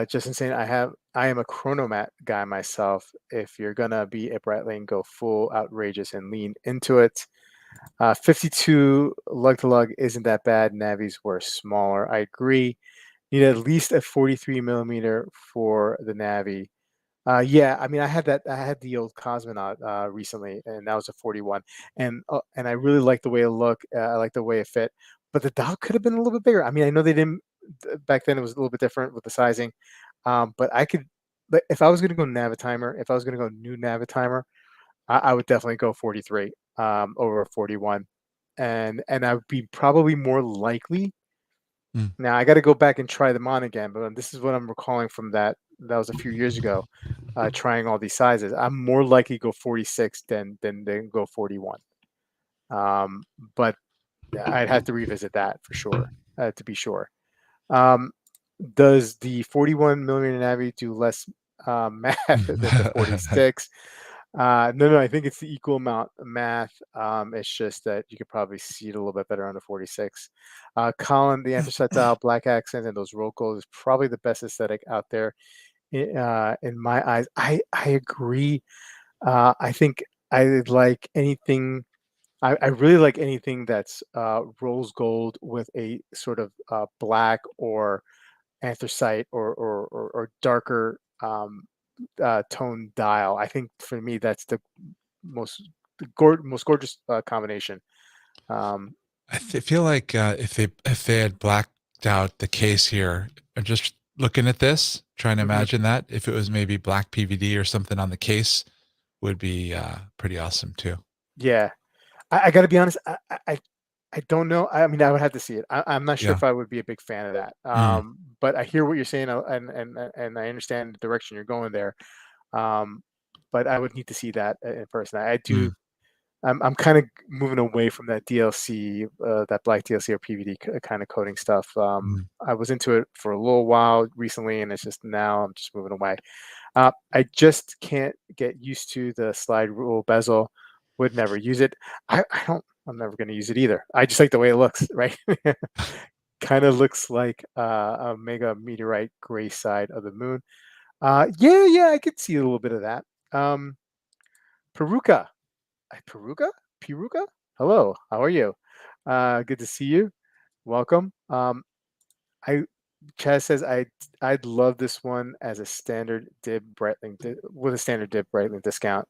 Justin saying I am a chronomat guy myself. If you're gonna be a Breitling, go full outrageous and lean into it. 52 lug to lug isn't that bad. Navies were smaller. I agree. Need at least a 43 millimeter for the Navi. Yeah, I mean, I had that. I had the old Cosmonaut recently, and that was a 41, and I really like the way it looked. I like the way it fit, but the dial could have been a little bit bigger. I mean, I know they didn't back then. It was a little bit different with the sizing, but I could. But if I was going to go Navitimer, if I was going to go new Navitimer, I would definitely go 43 over a 41, and I would be probably more likely. Mm. Now I got to go back and try them on again, but this is what I'm recalling from that. That was a few years ago, trying all these sizes. I'm more likely to go 46 than go 41. Um, but I'd have to revisit that for sure, to be sure. Um, does the 41 millimeter Navi do less math than the 46? No, I think it's the equal amount of math. It's just that you could probably see it a little bit better on the 46. Colin, the anthracite dial, black accent, and those rocals is probably the best aesthetic out there in my eyes. I agree. I think I like anything. I really like anything that's rose gold with a sort of black or anthracite or darker tone dial. I think for me that's the most gorgeous combination. Um, Feel like if they had blacked out the case here, and just looking at this, trying to mhm. imagine that if it was maybe black PVD or something on the case, would be pretty awesome too. Yeah, I got to be honest. I don't know. I mean, I would have to see it. I'm not sure Yeah. if I would be a big fan of that. Mm. But I hear what you're saying, and I understand the direction you're going there. Um, but I would need to see that in person. I do. Mm. I'm kind of moving away from that DLC, that black DLC or PVD kind of coding stuff. Mm. I was into it for a little while recently, and it's just now I'm just moving away. I just can't get used to the slide rule bezel. Would never use it. I don't. I'm never going to use it either. I just like the way it looks. Right. Kind of looks like a mega meteorite gray side of the moon. Yeah, I could see a little bit of that. Peruka. Piruga. Hello, how are you? Good to see you. Welcome. I Chaz says I'd love this one as a standard dib Breitling with a standard dib Breitling discount.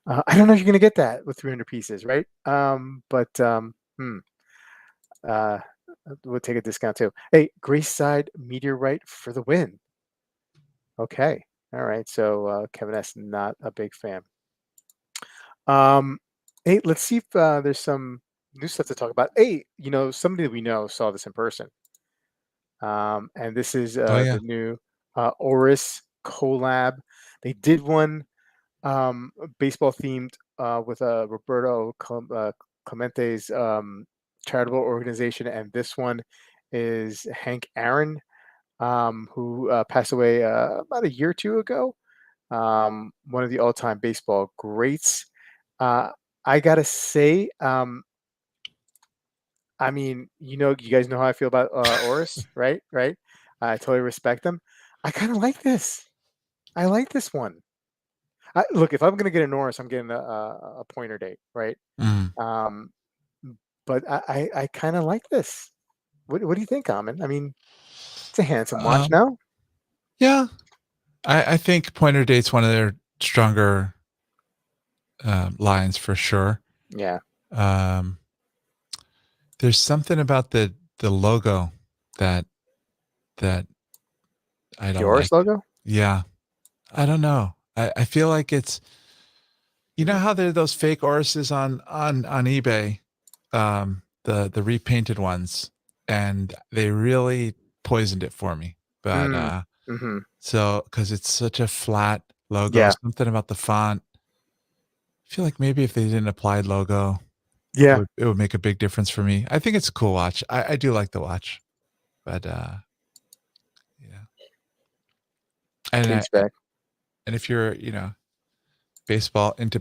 I don't know if you're gonna get that with 300 pieces, right? Uh, we'll take a discount too. Hey, Grace Side Meteorite for the win. Okay, all right. So Kevin S. not a big fan. Hey, let's see if there's some new stuff to talk about. Hey, somebody that we know saw this in person. And this is Oh yeah. the new Oris collab. They did one baseball themed with Roberto Clemente's charitable organization, and this one is Hank Aaron, who passed away about a year or two ago. One of the all-time baseball greats. I gotta say, I mean, you guys know how I feel about Oris, right? Right. I totally respect them. I kind of like this. I like this one. Look, if I'm gonna get an Oris, I'm getting a pointer date, right? Mm. Um, but I kind of like this. What do you think, Amin? I mean, it's a handsome watch now. Yeah, I think pointer date's one of their stronger lines for sure. Yeah. There's something about the logo that I The don't like. Oris logo. Yeah, I don't know. I feel like it's, how there are those fake Orises on eBay, the repainted ones, and they really poisoned it for me. But Mm-hmm. so because it's such a flat logo, Yeah. something about the font. I feel like maybe if they did an applied logo, Yeah. it would make a big difference for me. I think it's a cool watch. I do like the watch, but yeah. Case back. And if you're, into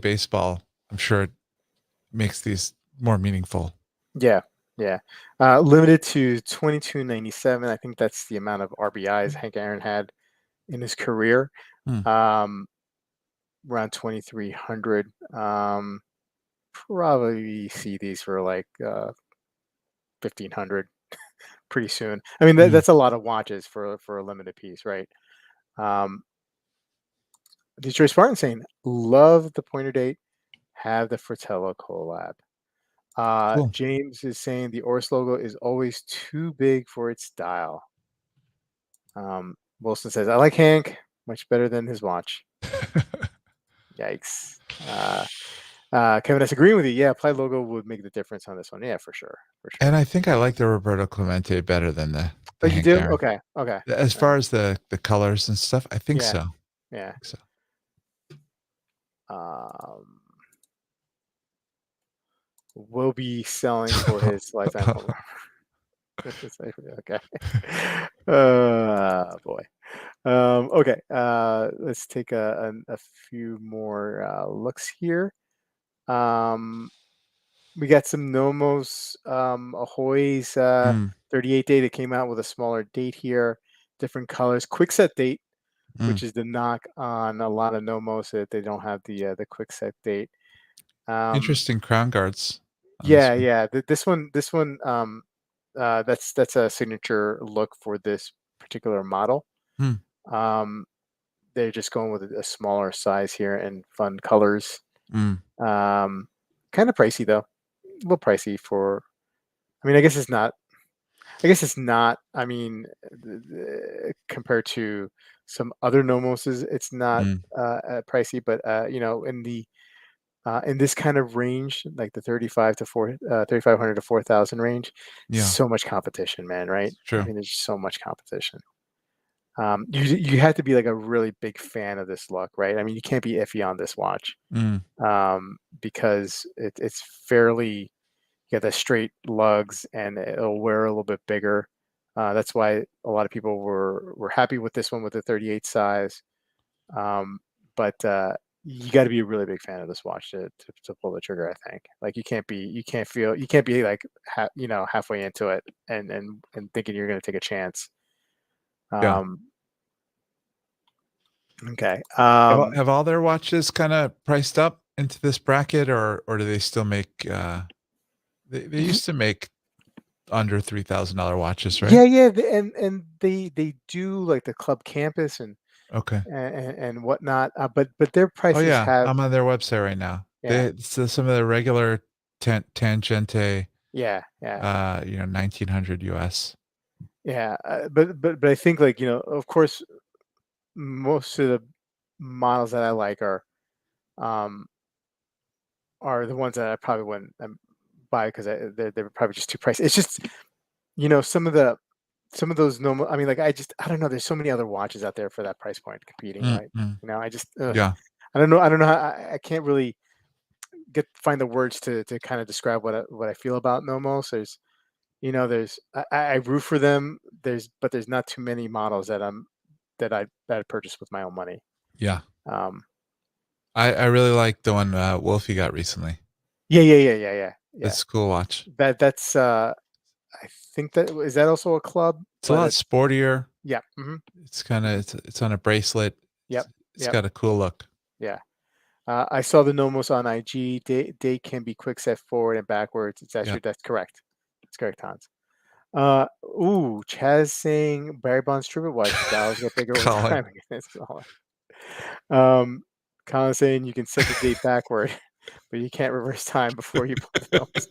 baseball, I'm sure it makes these more meaningful. Yeah. Yeah. Limited to 2297. I think that's the amount of RBIs Hank Aaron had in his career. Around 2300. Probably see these for like 1500 pretty soon. I mean, that's a lot of watches for a limited piece, right? Detroit Spartan saying, love the pointer date, have the Fratello collab. Cool. James is saying the Oris logo is always too big for its style. Wilson says, I like Hank much better than his watch. Yikes. Kevin, I agreeing with you. Yeah, applied logo would make the difference on this one. Yeah, for sure. For sure. And I think I like the Roberto Clemente better than the Oh, you Hank do? Aaron. Okay. Okay. As far as the colors and stuff, I think so. Yeah. I think so. Will be selling for his lifetime home run. Okay. Boy. Okay. Let's take a few more looks here. We got some Nomos Ahoy's 38 day that came out with a smaller date here, different colors, quick set date, which is the knock on a lot of Nomos that they don't have the quick set date. Interesting crown guards. Yeah. This one, that's a signature look for this particular model. They're just going with a smaller size here and fun colors. Kind of pricey though, a little pricey for. I mean, I guess it's not. I mean, compared to some other Nomoses, it's not pricey, but in this kind of range, like the 3,500 to 4,000 range, so much competition, man. Right? True. I mean, there's so much competition. You have to be like a really big fan of this look, right? I mean, you can't be iffy on this watch because it's fairly. You got the straight lugs, and it'll wear a little bit bigger. That's why a lot of people were happy with this one with the 38 size. But you got to be a really big fan of this watch to pull the trigger. I think like you can't be like halfway into it and thinking you're going to take a chance. Okay. Have all their watches kind of priced up into this bracket, or do they still make? They used to make under $3,000 watches, right? Yeah, and they do like the club campus Okay. and whatnot. But their Oh prices yeah, have I'm on their website right now. yeah Some of the regular Tangente, yeah 1900 US. yeah. But I think like of course most of the models that I like um are the ones that I probably wouldn't buy because they're probably just too pricey. It's just some of those normal. I mean, like I don't know. There's so many other watches out there for that price point competing, right? Mm. I just Yeah. I don't know. I don't know how I can't really find the words to kind of describe what I feel about Nomos. There's I root for them. But there's not too many models that I purchased with my own money. Yeah. Um, I really like the one Wolfie got recently. yeah. It's a cool watch. That's I think that also a club, It's a but lot it's sportier. yeah. It's kind of it's on a bracelet. Yep. It's got a cool look. Yeah. I saw the Nomos on IG. They can be quick set forward and backwards. Yeah. That's correct. That's correct, Hans. Chaz saying Barry Bonds tribute watch dials get bigger over Colin. time. It's smaller. Colin saying you can set the date backward, but you can't reverse time before you put the Nomos.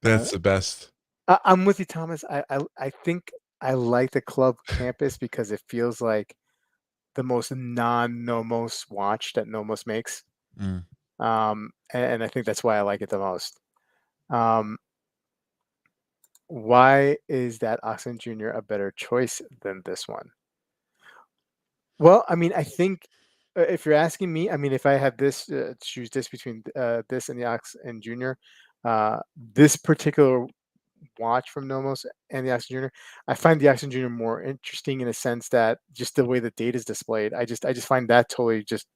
That's the best. I'm with you, Thomas. I think I like the club campus because it feels like the most non-Nomos watch that Nomos makes. Mm. And I think that's why I like it the most. Why is that Oxen Jr. a better choice than this one? Well, I mean, I think if you're asking me, I mean, if I have this choose this between this and the Oxen Jr., this particular watch from Nomos and the Oxen Jr., I find the Oxen Jr. more interesting in a sense that just the way the date is displayed. I just find that totally just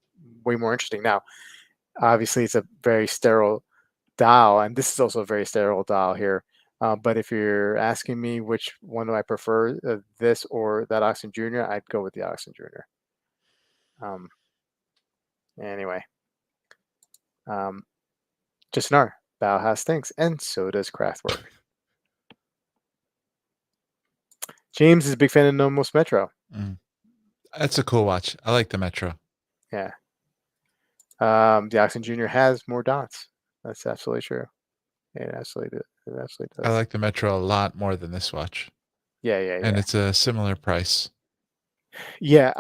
way more interesting. Now, obviously, it's a very sterile dial, and this is also a very sterile dial here. But if you're asking me which one do I prefer, this or that Oxen Jr., I'd go with the Oxen Jr. Anyway, just an R. Bauhaus thinks, and so does Kraftwerk. James is a big fan of Nomos Metro. Mm. That's a cool watch. I like the Metro. Yeah. The Oxen Jr. has more dots. That's absolutely true. It absolutely does. I like the Metro a lot more than this watch. Yeah. And it's a similar price. Yeah.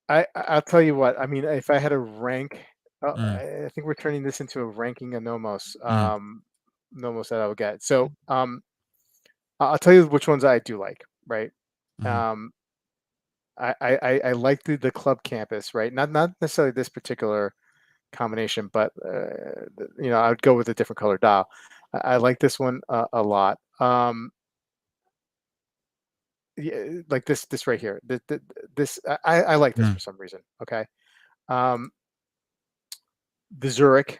I'll tell you what. I mean, if I had a rank, I think we're turning this into a ranking of Nomos. Nomos that I would get. So, I'll tell you which ones I do like. Right. I like the club campus. Right. Not necessarily this particular combination, but I would go with a different color dial. I like this one a lot. Yeah, like this right here. This I like this for some reason. Okay. The Zurich,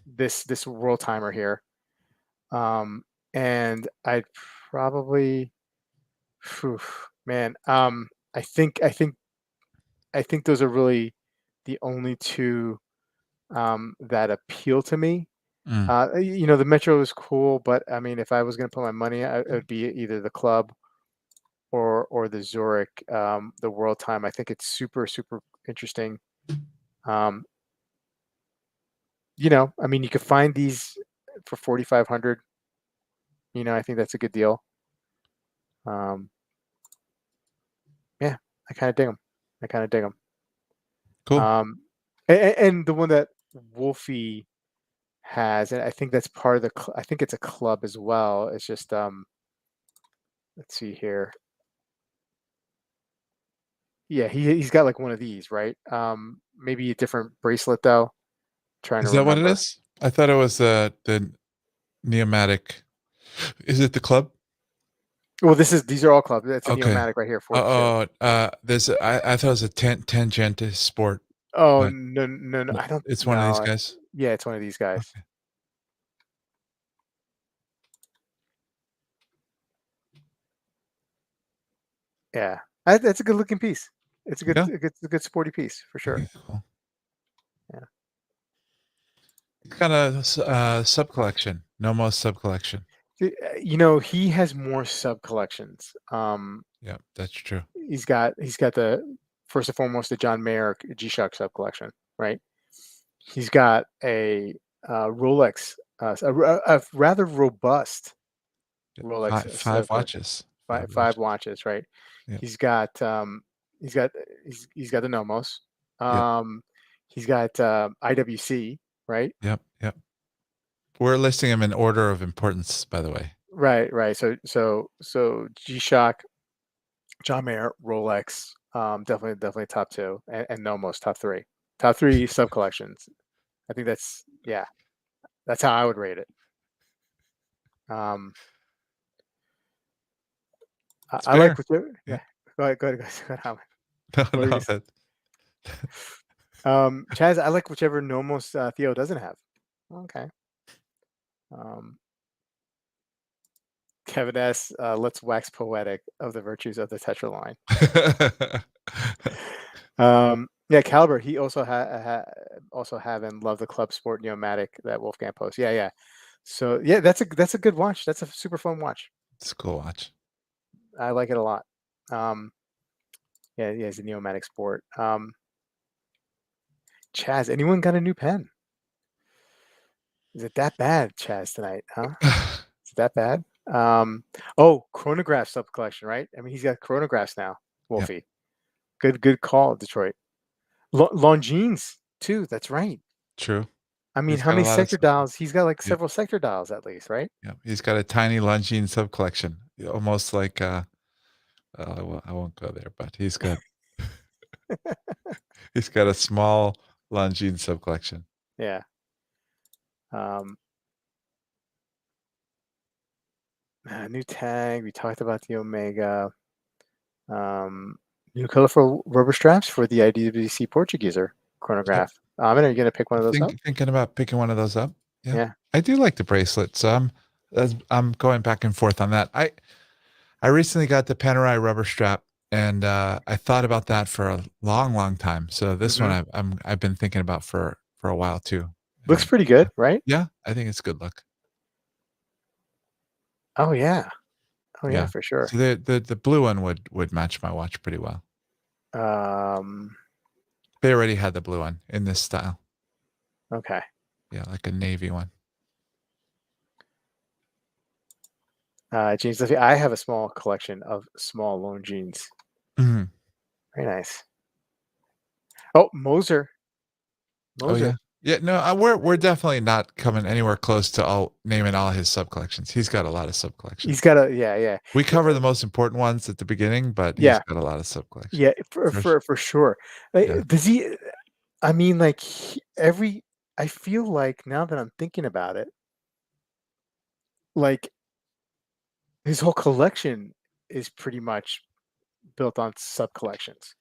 this world timer here. And I'd probably, man. I think those are really the only two that appeal to me. The Metro is cool, but I mean, if I was going to put my money, it would be either the club or the Zurich, the world time. I think it's super, super interesting. I mean, you could find these for 4,500. I think that's a good deal. Yeah, I kind of dig them. Cool. And the one that Wolfie has, and I think that's part of I think it's a club as well. It's just let's see here. Yeah, he's got like one of these, right? Maybe a different bracelet though. Trying Is to that what it remember. is? I thought it was the Neomatic. Is it the club? Well, these are all clubs. It's a Okay. Neomatic right here, 42. There's I thought it was a Tangente Sport. Oh But no! I don't it's one of these know. guys. Yeah, it's one of these guys. Okay. Yeah, that's a good looking piece. It's a good, Yeah. a good sporty piece for sure. Okay, cool. Yeah. Got a sub collection, Nomos sub collection. You know, he has more sub collections. Yeah, that's true. He's got the first and foremost the John Mayer G-Shock sub collection, right? He's got a Rolex, a rather robust Rolex Five sub collection. watches. Five watches, right? Yeah. He's got he's got he's got the Nomos. He's got IWC, right? Yep. We're listing them in order of importance, by the way. Right. So G-Shock, John Mayer, Rolex, definitely top two, and Nomos top three. Top three sub collections. I think that's how I would rate it. I like whichever. Yeah. Go ahead. No, What no, are Chaz, I like whichever Nomos Theo doesn't have. Okay. Kevin S. Let's wax poetic of the virtues of the Tetra line. Yeah, Caliber. He also have and love the Club Sport Neomatic that Wolfgang posts. Yeah. So yeah, that's a good watch. That's a super fun watch. It's a cool watch. I like it a lot. Yeah, it's a Neomatic Sport. Chaz, anyone got a new pen? Is it that bad, Chaz, tonight? Huh? Is it that bad? Oh, chronograph sub collection, right? I mean, he's got chronographs now. Wolfie, good call, Detroit. Longines too. That's right. True. I mean, He's how got a many lot of sector stuff. dials? He's got like several sector dials at least, right? Yeah, he's got a tiny Longines sub collection, almost like I won't go there, but he's got he's got a small Longines sub collection. Yeah. New tag. We talked about the Omega. New colorful rubber straps for the IWC Portugueser chronograph. Amin, are you gonna pick one of those up? Thinking about picking one of those up. Yeah. I do like the bracelets. I'm going back and forth on that. I recently got the Panerai rubber strap, and I thought about that for a long time. So this one I've been thinking about for a while too. Looks pretty good, right? Yeah, I think it's a good look. Oh yeah, for sure. So the blue one would match my watch pretty well. They already had the blue one in this style. Okay. Yeah, like a navy one. Jeans. I have a small collection of small Longines. Mm-hmm. Very nice. Oh, Moser. Oh yeah. No, we're definitely not coming anywhere close to naming all his sub collections. He's got a lot of sub collections. He's got yeah. We cover the most important ones at the beginning, but he's got a lot of sub collections. Yeah, for sure. Does he? I mean, like I feel like now that I'm thinking about it, like his whole collection is pretty much built on sub collections.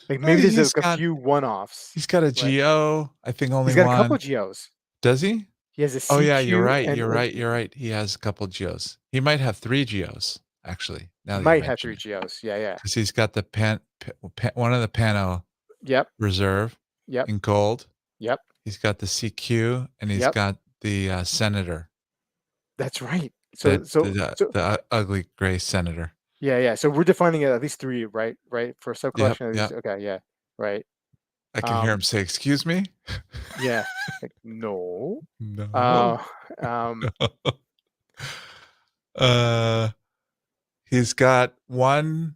Like maybe there's a few one-offs. He's got a Geo. I think only he's got one. a couple Geos. Does he? He has a CQ. Oh yeah, you're right. He has a couple Geos. He might have 3 Geos actually. Now he might have 3 Geos. Yeah. Because he's got the one of the Pano. Yep. Reserve. Yep. In gold. Yep. He's got the CQ and he's got the Senator. That's right. So the ugly gray Senator. Yeah. So we're defining it at least 3, right? For sub collection. Yep. Okay. Yeah. Right. I can hear him say, "Excuse me." Yeah. Like, no. He's got one.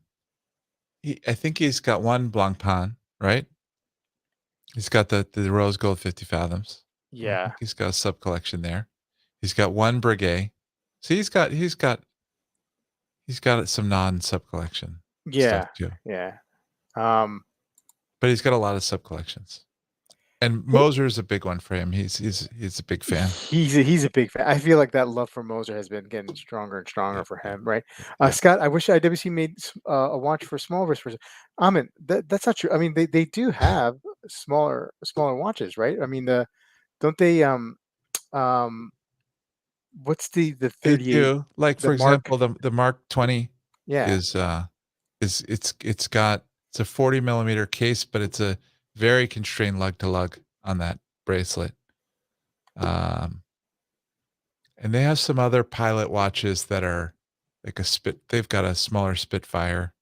I think he's got one Blancpain, right? He's got the rose gold 50 fathoms. Yeah. He's got a sub collection there. He's got one Breguet. So he's got some non sub collection. Stuff too. Yeah. But he's got a lot of sub collections. And Moser is a big one for him. He's a big fan. He's a big fan. I feel like that love for Moser has been getting stronger and stronger for him, right? Scott, I wish IWC made a watch for small wrist person. Amin, that's not true. I mean, they do have smaller watches, right? I mean, don't they? What's the 38? They do. Like for example, the Mark 20. Yeah. It's got It's a 40 millimeter case, but it's a very constrained lug to lug on that bracelet. And they have some other Pilot watches that are like they've got a smaller Spitfire.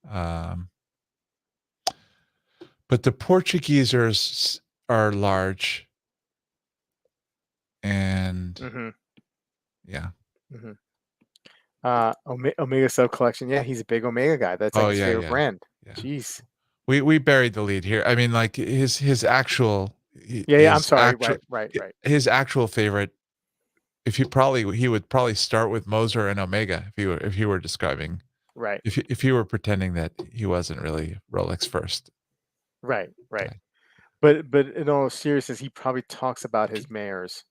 But the Portuguesers are large. And yeah. Omega Sub Collection. Yeah, he's a big Omega guy. That's like his favorite brand. Yeah. Jeez. We buried the lead here. I mean, like his actual. Yeah. I'm sorry. Right. His actual favorite. He would probably start with Moser and Omega if he were describing. Right. If he were pretending that he wasn't really Rolex first. Right. But in all seriousness, he probably talks about his Mayors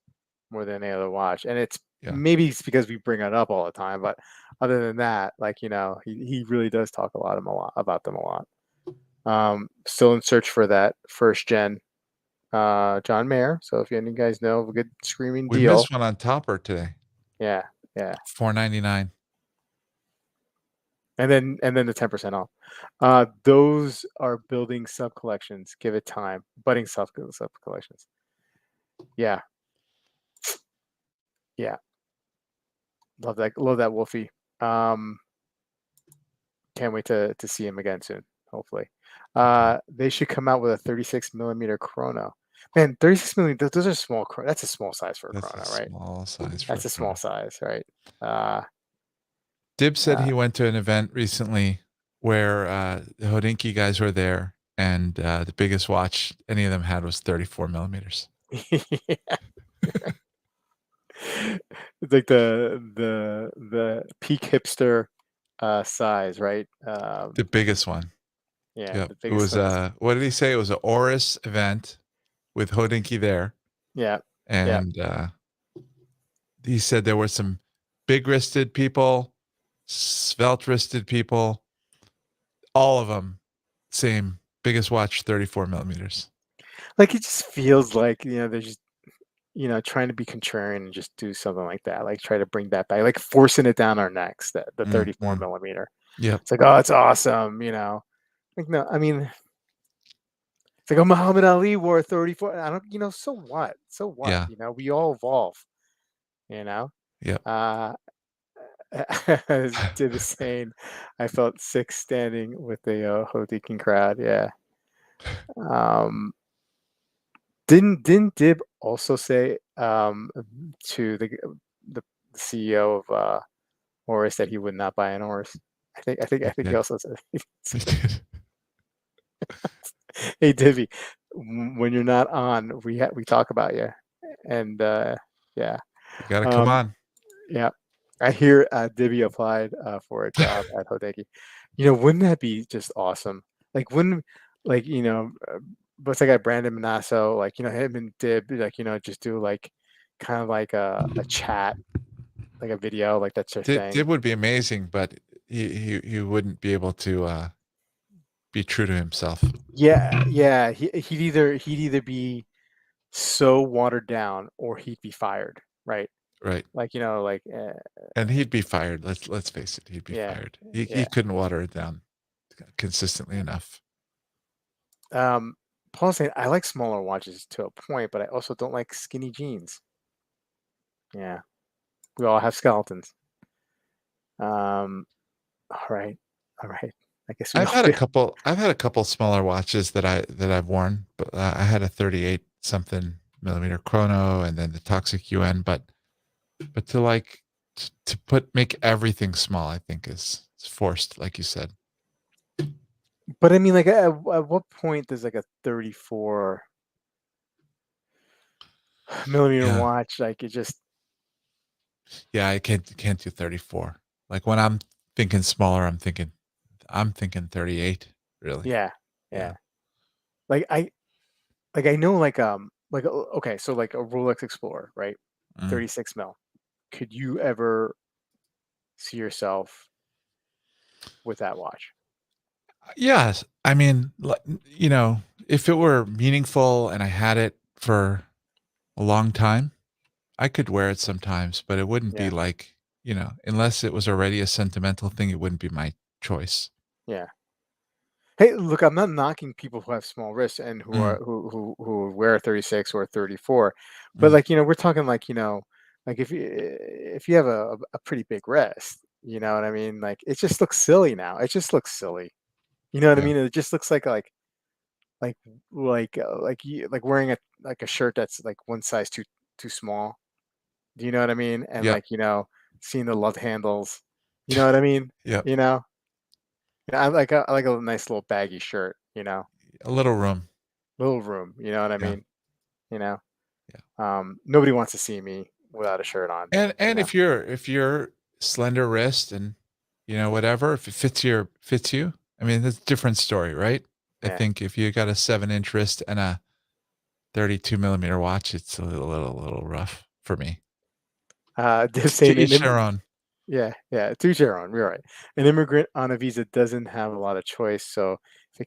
more than any other watch, and maybe it's because we bring it up all the time. But other than that, like he really does talk about them a lot. Still in search for that first gen John Mayer. So if any guys know of a good screaming deal, we missed one on Topper today. Yeah. $4.99. And then the 10% off. Those are building sub collections. Give it time. Budding sub collections. Yeah. Love that Wolfie. Can't wait to see him again soon. Hopefully. They should come out with a 36 millimeter chrono. Man, 36 millimeter. Those are small. That's a small size for a chrono, right? Small size. That's a small size, right? Dib said he went to an event recently where the Hodinkee guys were there, and the biggest watch any of them had was 34 millimeters. It's like the peak hipster size, right? The biggest one. Yeah. Yep. It was what did he say? It was an Oris event with Hodinkee there. Yeah. And he said there were some big-wristed people, svelte-wristed people, all of them same biggest watch, 34 millimeters. Like it just feels like they're just trying to be contrarian and just do something like that, like try to bring that back, like forcing it down our necks, the 34 millimeter. Yeah, it's like, oh, it's awesome, like, no, I mean, it's like, oh, Muhammad Ali wore 34. I don't, so what? Yeah. We all evolve, Yeah. As Dib is saying, I felt sick standing with the Hodinkee crowd. Yeah. Didn't Dib also say to the CEO of Oris that he would not buy an Oris? I think he also said. Hey Dibby, when you're not on, we talk about you, and yeah, you gotta come on. Yeah, I hear Dibby applied for a job at Hodinkee. Wouldn't that be just awesome? Like, wouldn't what's that guy Brandon Manasso, like him and Dib, like just do like kind of like a chat, like a video, like that's their thing. Dib would be amazing, but he wouldn't be able to be true to himself. Yeah. He'd either be so watered down or he'd be fired, right? Like and he'd be fired. Let's face it, he'd be fired. He couldn't water it down consistently enough. Paul's saying, I like smaller watches to a point, but I also don't like skinny jeans. Yeah, we all have skeletons. All right. I guess I've had a couple smaller watches that I've worn, but I had a 38 something millimeter chrono, and then the Toxic UN. But to make everything small, I think is forced, like you said. But I mean, like, at what point does like a 34 millimeter watch, like, it just? Yeah, I can't do 34. Like when I'm thinking smaller, I'm thinking 38. Really. Yeah. Like I know, like okay, so like a Rolex Explorer, right? 36 mil. Could you ever see yourself with that watch? Yes. I mean, if it were meaningful and I had it for a long time, I could wear it sometimes, but it wouldn't be like, unless it was already a sentimental thing, it wouldn't be my choice. Yeah. Hey, look, I'm not knocking people who have small wrists and who Mm, are who wear 36 or 34, but mm, like we're talking like like if you have a pretty big wrist, you know what I mean? Like it just looks silly now. It just looks silly. You know what I yeah, mean? It just looks like like wearing a shirt that's like one size too small. Do you know what I mean? And yep, like seeing the love handles. You know what I mean? yep. You know, I like a nice little baggy shirt. A little room. Little room. You know what I Yeah, mean? You know, yeah. nobody wants to see me without a shirt on. And if you're slender wrist and whatever, if it fits you, I mean that's a different story, right? I Yeah. think if you got a 7-inch wrist and a 32 millimeter watch, it's a little rough for me. They're To saying each their own. yeah, yeah, to each their own. You're right. An immigrant on a visa doesn't have a lot of choice. So if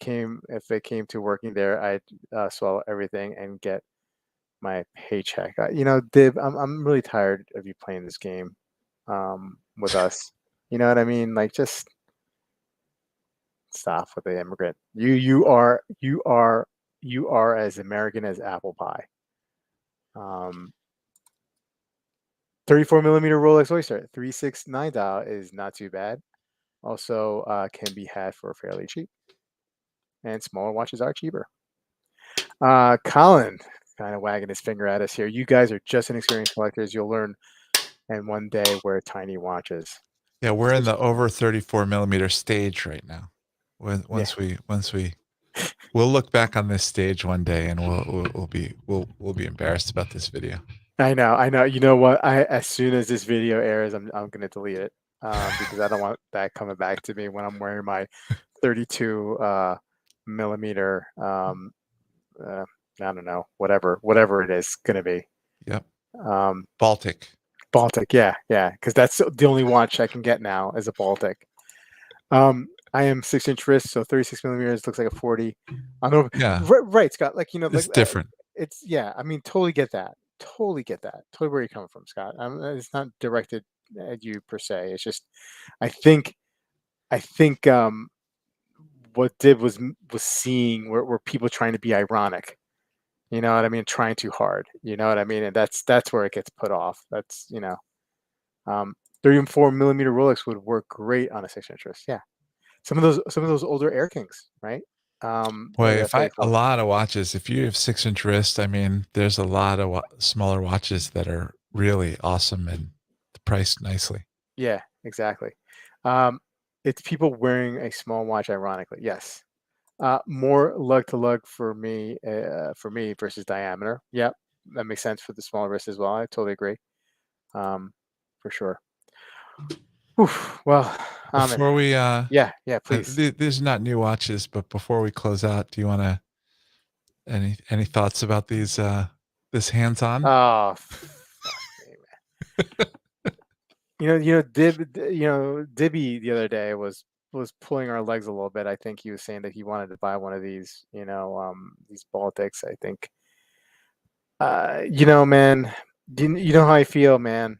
it came to working there, I'd swallow everything and get my paycheck. Dib, I'm really tired of you playing this game with us. You know what I mean? Like, just stop with the immigrant. You are as American as apple pie. Um, 34 millimeter Rolex Oyster 369 dial is not too bad. Also, can be had for fairly cheap, and smaller watches are cheaper. Colin kind of wagging his finger at us here. You guys are just inexperienced collectors. You'll learn and one day wear tiny watches. Yeah, we're in the over 34 millimeter stage right now. When Yeah, we'll look back on this stage one day and we'll be embarrassed about this video. I know, I know. You know what? As soon as this video airs, I'm gonna delete it because I don't want that coming back to me when I'm wearing my 32 millimeter. Uh, I don't know, whatever it is gonna be. Yep. Um, Baltic. Baltic, yeah, yeah, because that's the only watch I can get now is a Baltic. I am 6-inch wrist, so 36 millimeters looks like a 40. I know, Yeah, right, Scott. Like it's different. it's yeah. I mean, totally get that. Totally get that. Totally where you're coming from, Scott. It's not directed at you per se. It's just, I think, I think what Dib was seeing were people trying to be ironic. You know what I mean? Trying too hard. You know what I mean? And that's where it gets put off. That's 34 millimeter Rolex would work great on a 6-inch wrist. Yeah, some of those older Air Kings, right? Boy, The if a 34. lot of watches, if you have 6-inch wrist, I mean, there's a lot of smaller watches that are really awesome and priced nicely. Yeah, exactly. Um, it's people wearing a small watch, ironically. Yes. More lug to lug for me versus diameter. Yep, that makes sense for the smaller wrist as well. I totally agree. For sure. Oof, well, Amin. Before we Yeah, yeah, please. these are not new watches, but before we close out, do you want to any thoughts about this hands-on? Oh, fuck me, Dibby the other day was pulling our legs a little bit. I think he was saying that he wanted to buy one of these Baltics. I think, man, you know how I feel, man.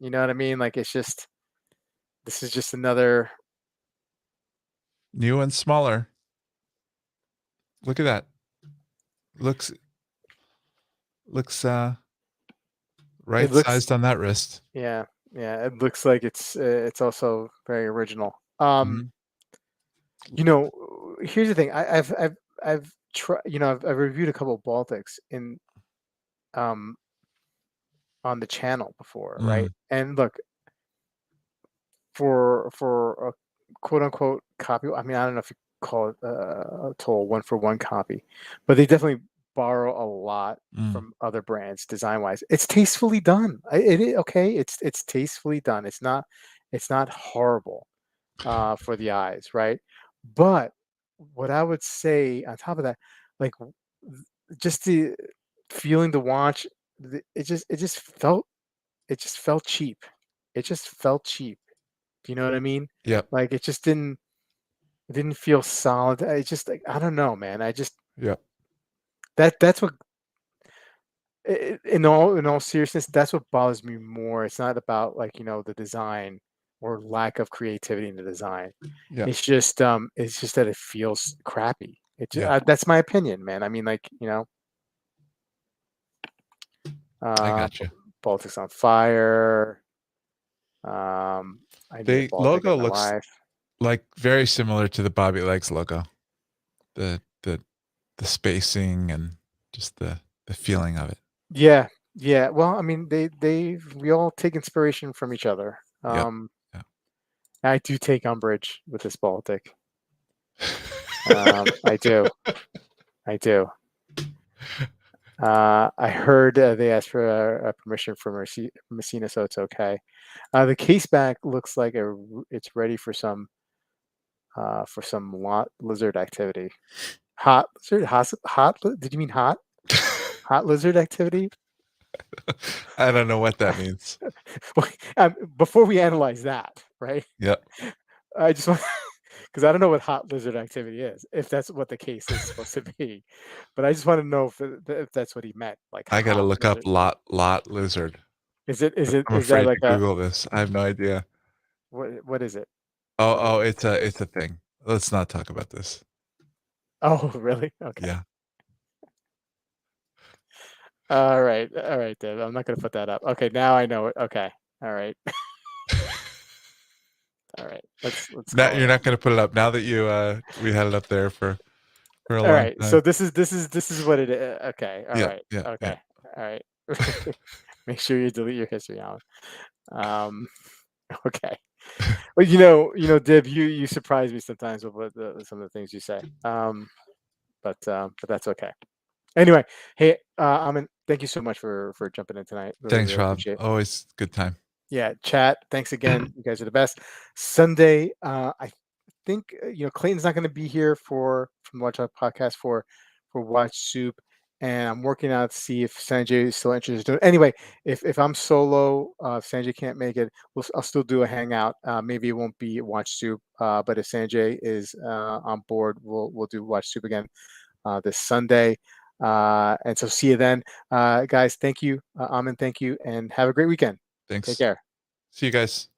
You know what I mean? Like this is just another. New and smaller. Look at that. Looks It right looks, sized on that wrist. yeah, yeah. It looks like it's also very original. Mhm. Here's the thing. I've tried. I've reviewed a couple of Baltics um on the channel before, right? Mm, And look, for a quote unquote copy. I mean, I don't know if you call it a total one for one copy, but they definitely borrow a lot mm. from other brands design wise. It's tastefully done. Okay. It's tastefully done. It's not horrible for the eyes, right? But what I would say on top of that, like just the feeling the watch, it just felt cheap. It just felt cheap. Do you know what I mean? Yep. Like it didn't feel solid. I just like I don't know, man. I just Yep. that's what in all seriousness, that's what bothers me more. It's not about like the design or lack of creativity in the design. Yeah. It's just that it feels crappy. Yeah. That's my opinion, man. I mean, like, I got you. Baltic's on fire. I need a The Baltic logo in my looks life. like very similar to the Bobby Legs logo. The spacing and just the feeling of it. Yeah. Well, I mean, we all take inspiration from each other. Yep. Yeah. I do take umbrage with this Baltic. I do. I heard they asked for a permission from Messina, so it's okay. The case back looks like it's ready for some lizard activity. Hot lizard? Did you mean hot? Hot lizard activity? I don't know what that means. Before we analyze that, right? Yep. I just want, because I don't know what hot lizard activity is, if that's what the case is supposed to be. But I just want to know if that's what he meant. Like, I gotta hot look up lizard. lot lizard. Is it I'm is that afraid like to Google this. I have no idea. what is it? Oh, it's a thing. Let's not talk about this. Oh, really? Okay. Yeah. All right, Dave. I'm not gonna put that up. Okay, now I know it. Okay. All right. All right. Let's Now call you're it. not gonna put it up now that you we had it up there for a All long right. time. So this is what it is. Okay. All Yeah, right. yeah, Okay. yeah. All right. Make sure you delete your history, Alan. Okay. Well, Dib, you surprise me sometimes with some of the things you say. But that's okay. Anyway, hey, Amin, thank you so much for jumping in tonight. Really, Thanks, really Rob. appreciate it. Always good time. Yeah, chat. Thanks again. You guys are the best. Sunday, I think Clayton's not going to be here from Watch Out Podcast for Watch Soup, and I'm working out to see if Sanjay is still interested in doing. Anyway, if I'm solo, if Sanjay can't make it, I'll still do a hangout. Maybe it won't be Watch Soup, but if Sanjay is on board, we'll do Watch Soup again this Sunday. And so see you then, guys. Thank you, Amin. Thank you, and have a great weekend. Thanks. Take care. See you guys.